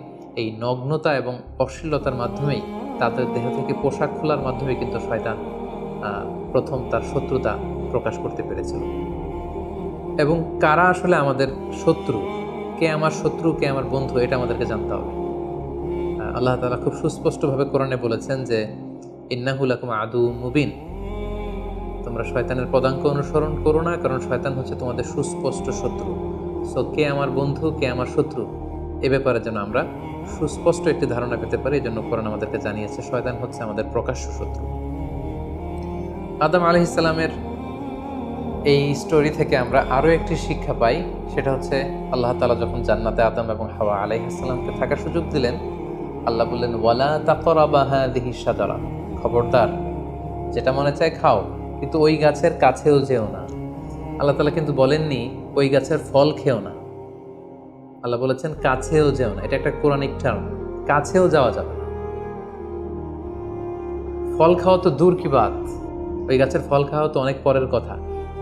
এই নগ্নতা এবং অশ্লীলতার মাধ্যমেই, তাদের দেহ থেকে পোশাক খোলার মাধ্যমে কিন্তু শয়তান প্রথম তার শত্রুতা প্রকাশ করতে পেরেছিল। এবং কারা আসলে আমাদের শত্রু, কে আমার শত্রু কে আমার বন্ধু, এটা আমাদেরকে জানতে হবে। আল্লাহ তাআলা খুব সুস্পষ্টভাবে কোরআনে বলেছেন যে ইন্নাহু লাকুম আদুউম মুবিন, তোমরা শয়তানের পদাঙ্ক অনুসরণ করো না, কারণ শয়তান হচ্ছে তোমাদের সুস্পষ্ট শত্রু। সো কে আমার বন্ধু কে আমার শত্রু, এ ব্যাপারে যেন আমরা সুস্পষ্ট একটি ধারণা পেতে পারি। এই জন্য কোরআন আমাদেরকে জানিয়েছে শয়তান হচ্ছে আমাদের প্রকাশ্য শত্রু। আদম আলাইহিস সালামের এই স্টোরি থেকে আমরা আরও একটি শিক্ষা পাই, সেটা হচ্ছে আল্লাহ তাআলা যখন জান্নাতে আদম এবং হাওয়া আলাইহিস সালামকে থাকার সুযোগ দিলেন, আল্লাহ বললেন ওয়ালা তাকরাবা হাযিহি শাজারা, খবরদার যেটা মনে চায় খাও, কিন্তু ওই গাছের কাছেও যেও না। আল্লাহ তাআলা কিন্তু বলেননি ওই গাছের ফল খেও না, আল্লাহ বলেছেন কাছেও যেও না। এটা একটা কোরআনিক টার্ম, কাছেও যাওয়া যাবে না। ফল খাওয়া তো দূর কি বাত, ওই গাছের ফল খাওয়া তো অনেক পরের কথা,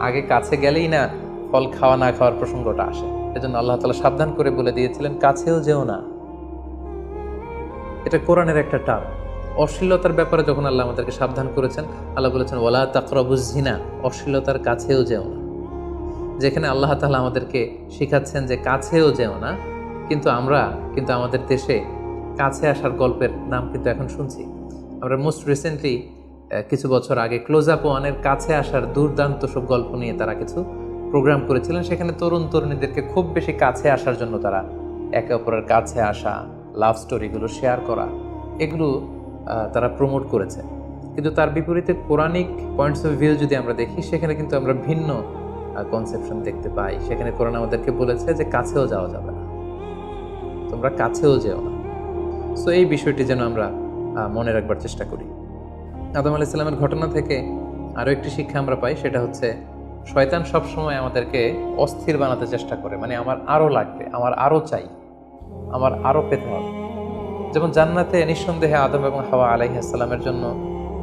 আগে কাছে গেলেই না ফল খাওয়া না খাওয়ার প্রসঙ্গটা আসে। এজন্য আল্লাহ তাআলা সাবধান করে বলে দিয়েছিলেন কাছেও যেও না। এটা কোরআনের একটা টার্ম। অশ্লীলতার ব্যাপারে যখন আল্লাহ আমাদেরকে সাবধান করেছেন, আল্লাহ বলেছেন ওয়ালা তাকরাবুজ জিনা, অশ্লীলতার কাছেও যেও না। যেখানে আল্লাহ তাআলা আমাদেরকে শিখাচ্ছেন যে কাছেও যেও না, কিন্তু আমরা আমাদের দেশে কাছে আসার গল্পের নাম কিন্তু এখন শুনছি। আমরা মোস্ট রিসেন্টলি কিছু বছর আগে ক্লোজ আপ ওয়ানের কাছে আসার দুর্দান্ত সব গল্প নিয়ে তারা কিছু প্রোগ্রাম করেছিলেন, সেখানে তরুণ তরুণীদেরকে খুব বেশি কাছে আসার জন্য তারা একে অপরের কাছে আসা, লাভ স্টোরিগুলো শেয়ার করা, এগুলো তারা প্রমোট করেছে। কিন্তু তার বিপরীতে কোরআনিক পয়েন্টস অফ ভিউ যদি আমরা দেখি, সেখানে কিন্তু আমরা ভিন্ন কনসেপশন দেখতে পাই। সেখানে কোরআন আমাদেরকে বলেছে যে কাছেও যাওয়া যাবে না, তোমরা কাছেও যেও না। সো এই বিষয়টি যেন আমরা মনে রাখবার চেষ্টা করি। আদম আলাইহিস সালামের ঘটনা থেকে আরও একটি শিক্ষা আমরা পাই, সেটা হচ্ছে শয়তান সবসময় আমাদেরকে অস্থির বানাতে চেষ্টা করে। মানে আমার আরও লাগবে, আমার আরও চাই, আমার আরও পেতে হবে। যেমন জান্নাতে নিঃসন্দেহে আদম এবং হাওয়া আলাইহিস সালামের জন্য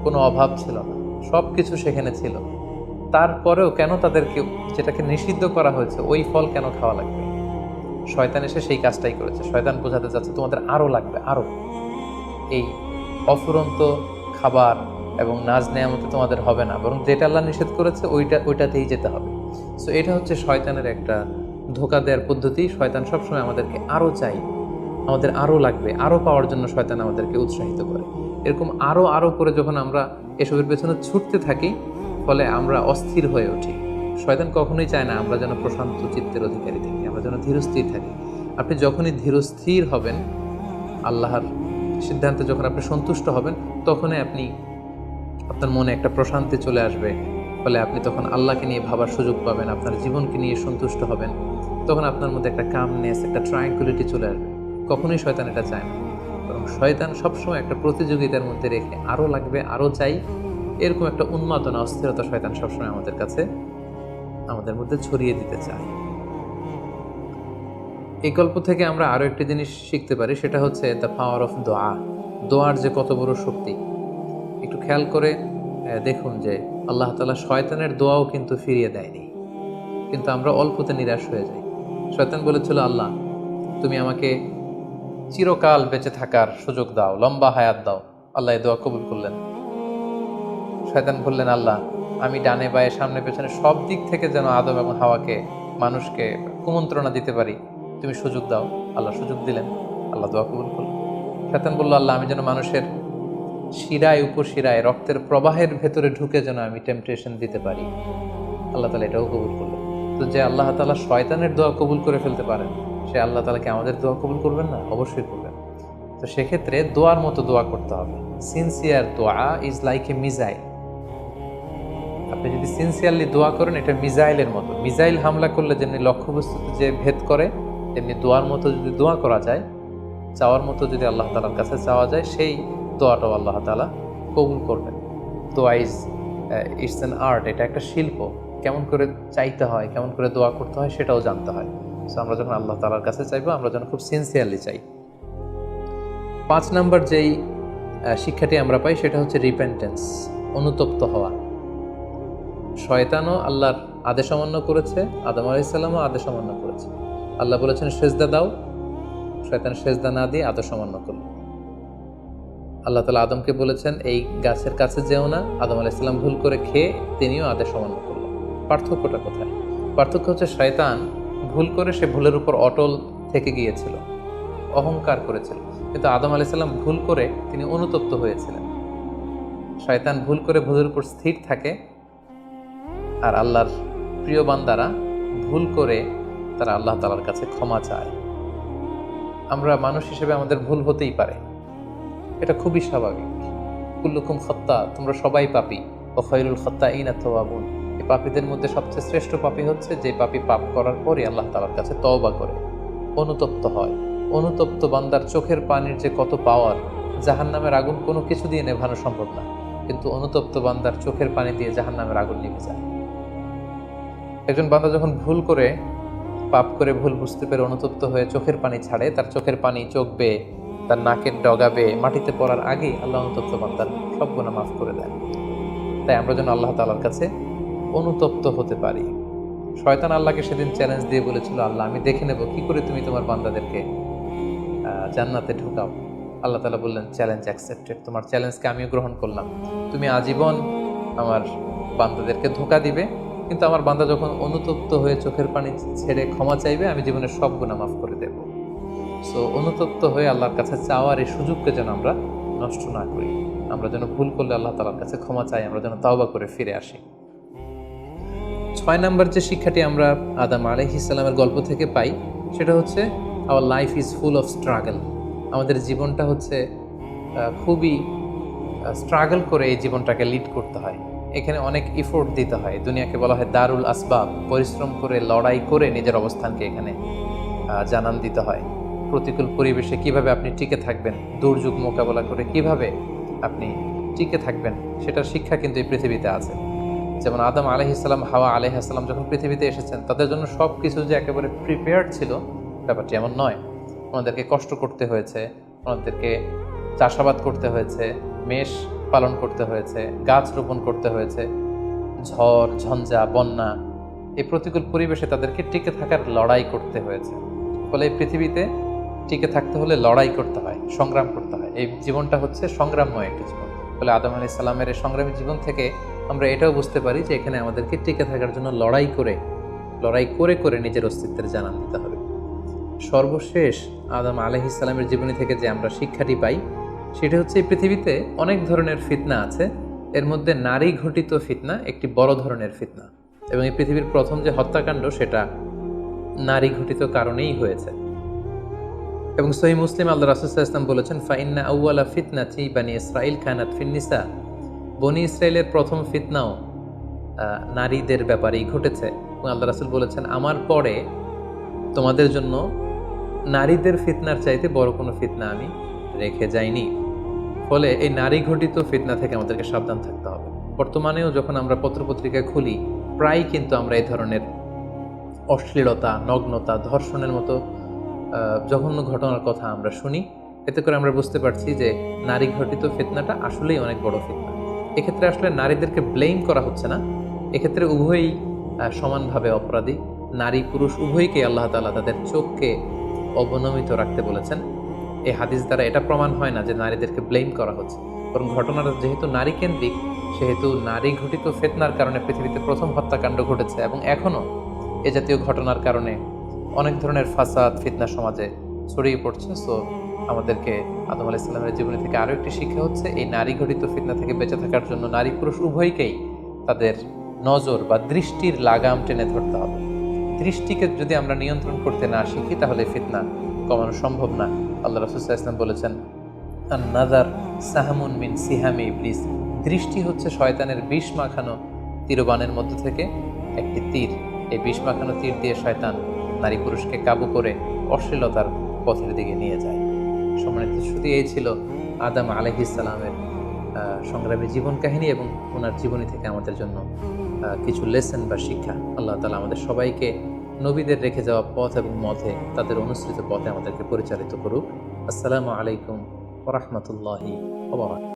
কোনো অভাব ছিল না, সব কিছু সেখানে ছিল। তারপরেও কেন তাদেরকে, যেটাকে নিষিদ্ধ করা হয়েছে, ওই ফল কেন খাওয়া লাগবে? শয়তান এসে সেই কাজটাই করেছে। শয়তান বোঝাতে চাচ্ছে তোমাদের আরও লাগবে, আরও। এই অফুরন্ত খাবার এবং নাজ নেয়ামতে তোমাদের হবে না, বরং যেটা আল্লাহ নিষেধ করেছে ওইটাতেই যেতে হবে। সো এটা হচ্ছে শয়তানের একটা ধোঁকা দেওয়ার পদ্ধতি। শয়তান সবসময় আমাদেরকে আরও চাই, আমাদের আরও লাগবে, আরও পাওয়ার জন্য শয়তান আমাদেরকে উৎসাহিত করে। এরকম আরও আরও করে যখন আমরা এসবের পেছনে ছুটতে থাকি, ফলে আমরা অস্থির হয়ে উঠি। শয়তান কখনোই চায় না আমরা যেন প্রশান্ত চিত্তের অধিকারী থাকি, আমরা যেন ধীরস্থির থাকি। আপনি যখনই ধীরস্থির হবেন, আল্লাহর সিদ্ধান্তে যখন আপনি সন্তুষ্ট হবেন, তখনই আপনার মনে একটা প্রশান্তি চলে আসবে। ফলে আপনি তখন আল্লাহকে নিয়ে ভাবার সুযোগ পাবেন, আপনার জীবনকে নিয়ে সন্তুষ্ট হবেন। তখন আপনার মধ্যে একটা কামনেস, একটা ট্রাঙ্কুইলিটি চলে আসবে। কখনোই শয়তান এটা চায় না, বরং শয়তান সবসময় একটা প্রতিযোগিতার মধ্যে রেখে আরও লাগবে, আরও চাই, এরকম একটা উন্মাদনা, অস্থিরতা শয়তান সবসময় আমাদের মধ্যে ছড়িয়ে দিতে চায়। এই গল্প থেকে আমরা আরও একটি জিনিস শিখতে পারি, সেটা হচ্ছে দ্য পাওয়ার অফ দোয়া। দোয়ার যে কত বড় শক্তি, একটু খেয়াল করে দেখুন যে আল্লাহ তাআলা শয়তানের দোয়াও কিন্তু ফিরিয়ে দেয়নি, কিন্তু আমরা অল্পতে নিরাশ হয়ে যাই। শয়তান বলেছিল, আল্লাহ তুমি আমাকে চিরকাল বেঁচে থাকার সুযোগ দাও, লম্বা হায়াত দাও। আল্লাহ এই দোয়া কবুল করলেন। শয়তান বললেন, আল্লাহ আমি ডানে বায়ে সামনে পেছনে সব দিক থেকে যেন আদম এবং হাওয়াকে, মানুষকে কুমন্ত্রণা দিতে পারি, তুমি সুযোগ দাও। আল্লাহ সুযোগ দিলেন, আল্লাহ দোয়া কবুল করলেন। শয়তান বলল, আল্লাহ আমি যেন মানুষের শিরায় উপশিরায় রক্তের প্রবাহের ভেতরে ঢুকে যেন আমি টেম্পটেশন দিতে পারি। আল্লাহ তাআলা এটাও কবুল করলেন। তো যে আল্লাহ তাআলা শয়তানের দোয়া কবুল করে ফেলতে পারেন, সে আল্লাহ তাআলা কি আমাদের দোয়া কবুল করবেন না? অবশ্যই করবেন। তো সেক্ষেত্রে দোয়ার মতো দোয়া করতে হবে। সিনসিয়ার দোয়া ইজ লাইক এ মিসাইল। আপনি যদি সিনসিয়ারলি দোয়া করেন, এটা মিসাইলের মতো। মিসাইল হামলা করলে যেমনি লক্ষ্যবস্তুতে যে ভেদ করে, তেমনি দোয়ার মতো যদি দোয়া করা যায়, চাওয়ার মতো যদি আল্লাহ তাআলার কাছে চাওয়া যায়, সেই দোয়াটাও আল্লাহ তাআলা কবুল করবেন। দোয়া ইটস অ্যান আর্ট, এটা একটা শিল্প। কেমন করে চাইতে হয়, কেমন করে দোয়া করতে হয়, সেটাও জানতে হয়। সো আমরা যখন আল্লাহ তাআলার কাছে চাইবো, আমরা যেন খুব সিনসিয়ারলি চাই। 5 নম্বর যেই শিক্ষাটি আমরা পাই, সেটা হচ্ছে রিপেন্টেন্স, অনুতপ্ত হওয়া। শয়তানও আল্লাহর আদেশ অমান্য করেছে, আদম আলাইহিস সালামও আদেশ অমান্য করেছে। আল্লাহ বলেছেন সেজদা দাও, শয়তান সেজদা না দিয়ে আদেশ অমান্য করল। আল্লাহ তাআলা আদমকে বলেছেন এই গাছের কাছে যেও না, আদম আলাইহিস সালাম ভুল করে খেয়ে তিনিও আদেশ অমান্য করলেন। পার্থক্যটা কোথায়? পার্থক্য হচ্ছে শয়তান ভুল করে সে ভুলের উপর অটল থেকে গিয়েছিল, অহংকার করেছিল। কিন্তু আদম আলাইহিস সালাম ভুল করে তিনি অনুতপ্ত হয়েছিলেন। শয়তান ভুল করে ভুলের উপর স্থির থাকে, আর আল্লাহর প্রিয় বান্দারা ভুল করে তারা আল্লাহ তাআলার কাছে ক্ষমা চায়। আমরা মানুষ হিসেবে আমাদের ভুল হতেই পারে, এটা খুবই স্বাভাবিক। কুল্লুকুম খাত্তা, তোমরা সবাই পাপী, ওয়া খায়রুল খাত্তাইনা তাওয়াবুন। এই পাপীদের মধ্যে সবচেয়ে শ্রেষ্ঠ পাপী হচ্ছে যে পাপী পাপ করার পরে আল্লাহ তাআলার কাছে তওবা করে, অনুতপ্ত হয়। অনুতপ্ত বান্দার চোখের পানির যে কত পাওয়ার, জাহান্নামের আগুন কোনো কিছু দিয়ে নেভানো সম্ভব না, কিন্তু অনুতপ্ত বান্দার চোখের পানি দিয়ে জাহান্নামের আগুন নিভে যায়। একজন বান্দা যখন ভুল করে, পাপ করে, ভুল বুঝতে পেরে অনুতপ্ত হয়ে চোখের পানি ছাড়ে, তার চোখের পানি চোখ বেয়ে, তার নাকের ডগা বেয়ে মাটিতে পড়ার আগেই আল্লাহ অনুতপ্ত বান্দার সব গুনাহ মাফ করে দেন। তাই আমরা যেন আল্লাহ তাআলার কাছে অনুতপ্ত হতে পারি। শয়তান আল্লাহকে সেদিন চ্যালেঞ্জ দিয়ে বলেছিল, আল্লাহ আমি দেখে নেব কি করে তুমি তোমার বান্দাদেরকে জান্নাতে ঢুকাও। আল্লাহ তাআলা বললেন, চ্যালেঞ্জ অ্যাকসেপ্টেড, তোমার চ্যালেঞ্জকে আমিও গ্রহণ করলাম। তুমি আজীবন আমার বান্দাদেরকে ধোঁকা দিবে, কিন্তু আমার বান্দা যখন অনুতপ্ত হয়ে চোখের পানি ছেড়ে ক্ষমা চাইবে, আমি জীবনের সব গুনাহ মাফ করে দেব। সো অনুতপ্ত হয়ে আল্লাহর কাছে চাওয়ার এই সুযোগকে যেন আমরা নষ্ট না করি। আমরা যেন ভুল করলে আল্লাহ তাআলার কাছে ক্ষমা চাই, আমরা যেন তাওবা করে ফিরে আসি। 6 নাম্বার যে শিক্ষাটি আমরা আদম আলাইহিস সালামের গল্প থেকে পাই সেটা হচ্ছে our life is full of struggle. আমাদের জীবনটা হচ্ছে খুবই স্ট্রাগল করে এই জীবনটাকে লিড করতে হয়। এখানে অনেক ইফোর্ট দিতে হয়। দুনিয়াকে বলা হয় দারুল আসবাব, পরিশ্রম করে লড়াই করে নিজের অবস্থানকে এখানে জানান দিতে হয়। প্রতিকূল পরিবেশে কিভাবে আপনি টিকে থাকবেন, দুর্যোগ মোকাবেলা করে কিভাবে আপনি টিকে থাকবেন, সেটার শিক্ষা কিন্তু এই পৃথিবীতে আছে। যেমন আদম আলাইহিসসালাম, হাওয়া আলাইহিসসালাম যখন পৃথিবীতে এসেছেন, তাদের জন্য সব কিছু যে একেবারে প্রিপেয়ার্ড ছিল ব্যাপারটি এমন নয়। ওনাদেরকে কষ্ট করতে হয়েছে, ওনাদেরকে চাষাবাদ করতে হয়েছে, মেষ পালন করতে হয়েছে, গাছ রোপণ করতে হয়েছে, ঝড় ঝঞ্ঝা বন্যা, এই প্রতিকূল পরিবেশে তাদেরকে টিকে থাকার লড়াই করতে হয়েছে। ফলে এই পৃথিবীতে টিকে থাকতে হলে লড়াই করতে হয়, সংগ্রাম করতে হয়। এই জীবনটা হচ্ছে সংগ্রামময় একটা জীবন। ফলে আদম আলাইহিস সালামের এই সংগ্রামী জীবন থেকে আমরা এটাও বুঝতে পারি যে এখানে আমাদেরকে টিকে থাকার জন্য লড়াই করে করে নিজের অস্তিত্বের জানান দিতে হবে। সর্বশেষ আদম আলাইহিস সালামের জীবনী থেকে যে আমরা শিক্ষাটি পাই সেটা হচ্ছে এই পৃথিবীতে অনেক ধরনের ফিতনা আছে, এর মধ্যে নারী ঘটিত ফিতনা একটি বড় ধরনের ফিতনা, এবং এই পৃথিবীর প্রথম যে হত্যাকাণ্ড সেটা নারী ঘটিত কারণেই হয়েছে। এবং সহিহ মুসলিম আল্লাহ রাসূল সাল্লাল্লাহু আলাইহি ওয়াসাল্লাম বলেছেন, ফাইন্না আউওয়ালা ফিতনাতি বানি ইসরাঈল কানাত ফিন নিসা, বনি ইসরাইলের প্রথম ফিতনাও নারীদের ব্যাপারেই ঘটেছে। এবং আল্লাহ রাসূল বলেছেন, আমার পরে তোমাদের জন্য নারীদের ফিতনার চাইতে বড় কোনো ফিতনা আমি রেখে যাইনি। ফলে এই নারী ঘটিত ফিতনা থেকে আমাদেরকে সাবধান থাকতে হবে। বর্তমানেও যখন আমরা পত্রপত্রিকা খুলি, প্রায় কিন্তু আমরা এই ধরনের অশ্লীলতা, নগ্নতা, ধর্ষণের মতো জঘন্য ঘটনার কথা আমরা শুনি। এতে করে আমরা বুঝতে পারছি যে নারী ঘটিত ফিতনাটা আসলেই অনেক বড় ফিতনা। এক্ষেত্রে আসলে নারীদেরকে ব্লেম করা হচ্ছে না, এক্ষেত্রে উভয়ই সমানভাবে অপরাধী। নারী পুরুষ উভয়কে আল্লাহ তাআলা তাদের চোখকে অবনমিত রাখতে বলেছেন। এই হাদিস দ্বারা এটা প্রমাণ হয় না যে নারীদেরকে ব্লেম করা হচ্ছে, বরং ঘটনাটা যেহেতু নারী কেন্দ্রিক, সেহেতু নারী ঘটিত ফিতনার কারণে পৃথিবীতে প্রথম হত্যাকাণ্ড ঘটেছে, এবং এখনও এ জাতীয় ঘটনার কারণে অনেক ধরনের ফাসাদ ফিতনা সমাজে ছড়িয়ে পড়ছে। সো আমাদেরকে আদম আলাইহিস সালামের জীবনী থেকে আরও একটি শিক্ষা হচ্ছে, এই নারী ঘটিত ফিতনা থেকে বেঁচে থাকার জন্য নারী পুরুষ উভয়কেই তাদের নজর বা দৃষ্টির লাগাম টেনে ধরতে হবে। দৃষ্টিকে যদি আমরা নিয়ন্ত্রণ করতে না শিখি তাহলে ফিতনা কমানো সম্ভব না। আল্লাহ রাসূল সাল্লাল্লাহু আলাইহি ওয়াসাল্লাম বলেছেন, আন-নাযার সাহমুন মিন সিহামি ইবলিস, দৃষ্টি হচ্ছে শয়তানের বিষ মাখানো তীরবানের মধ্য থেকে একটি তীর। এই বিষ মাখানো তীর দিয়ে শয়তান নারী পুরুষকে কাবু করে অশ্লীলতার পথের দিকে নিয়ে যায়। সম্মানিত শুধু এই ছিল আদম আলাইহিস সালামের সংগ্রামী জীবন কাহিনী এবং ওনার জীবনী থেকে আমাদের জন্য কিছু লেসন বা শিক্ষা। আল্লাহ তাআলা আমাদের সবাইকে নবীদের রেখে যাওয়া পথ এবং মতে তাদের অনুসৃত পথে আমাদেরকে পরিচালিত করুক। আসসালামু আলাইকুম ওয়া রাহমাতুল্লাহি ওয়া বারাকাতুহু।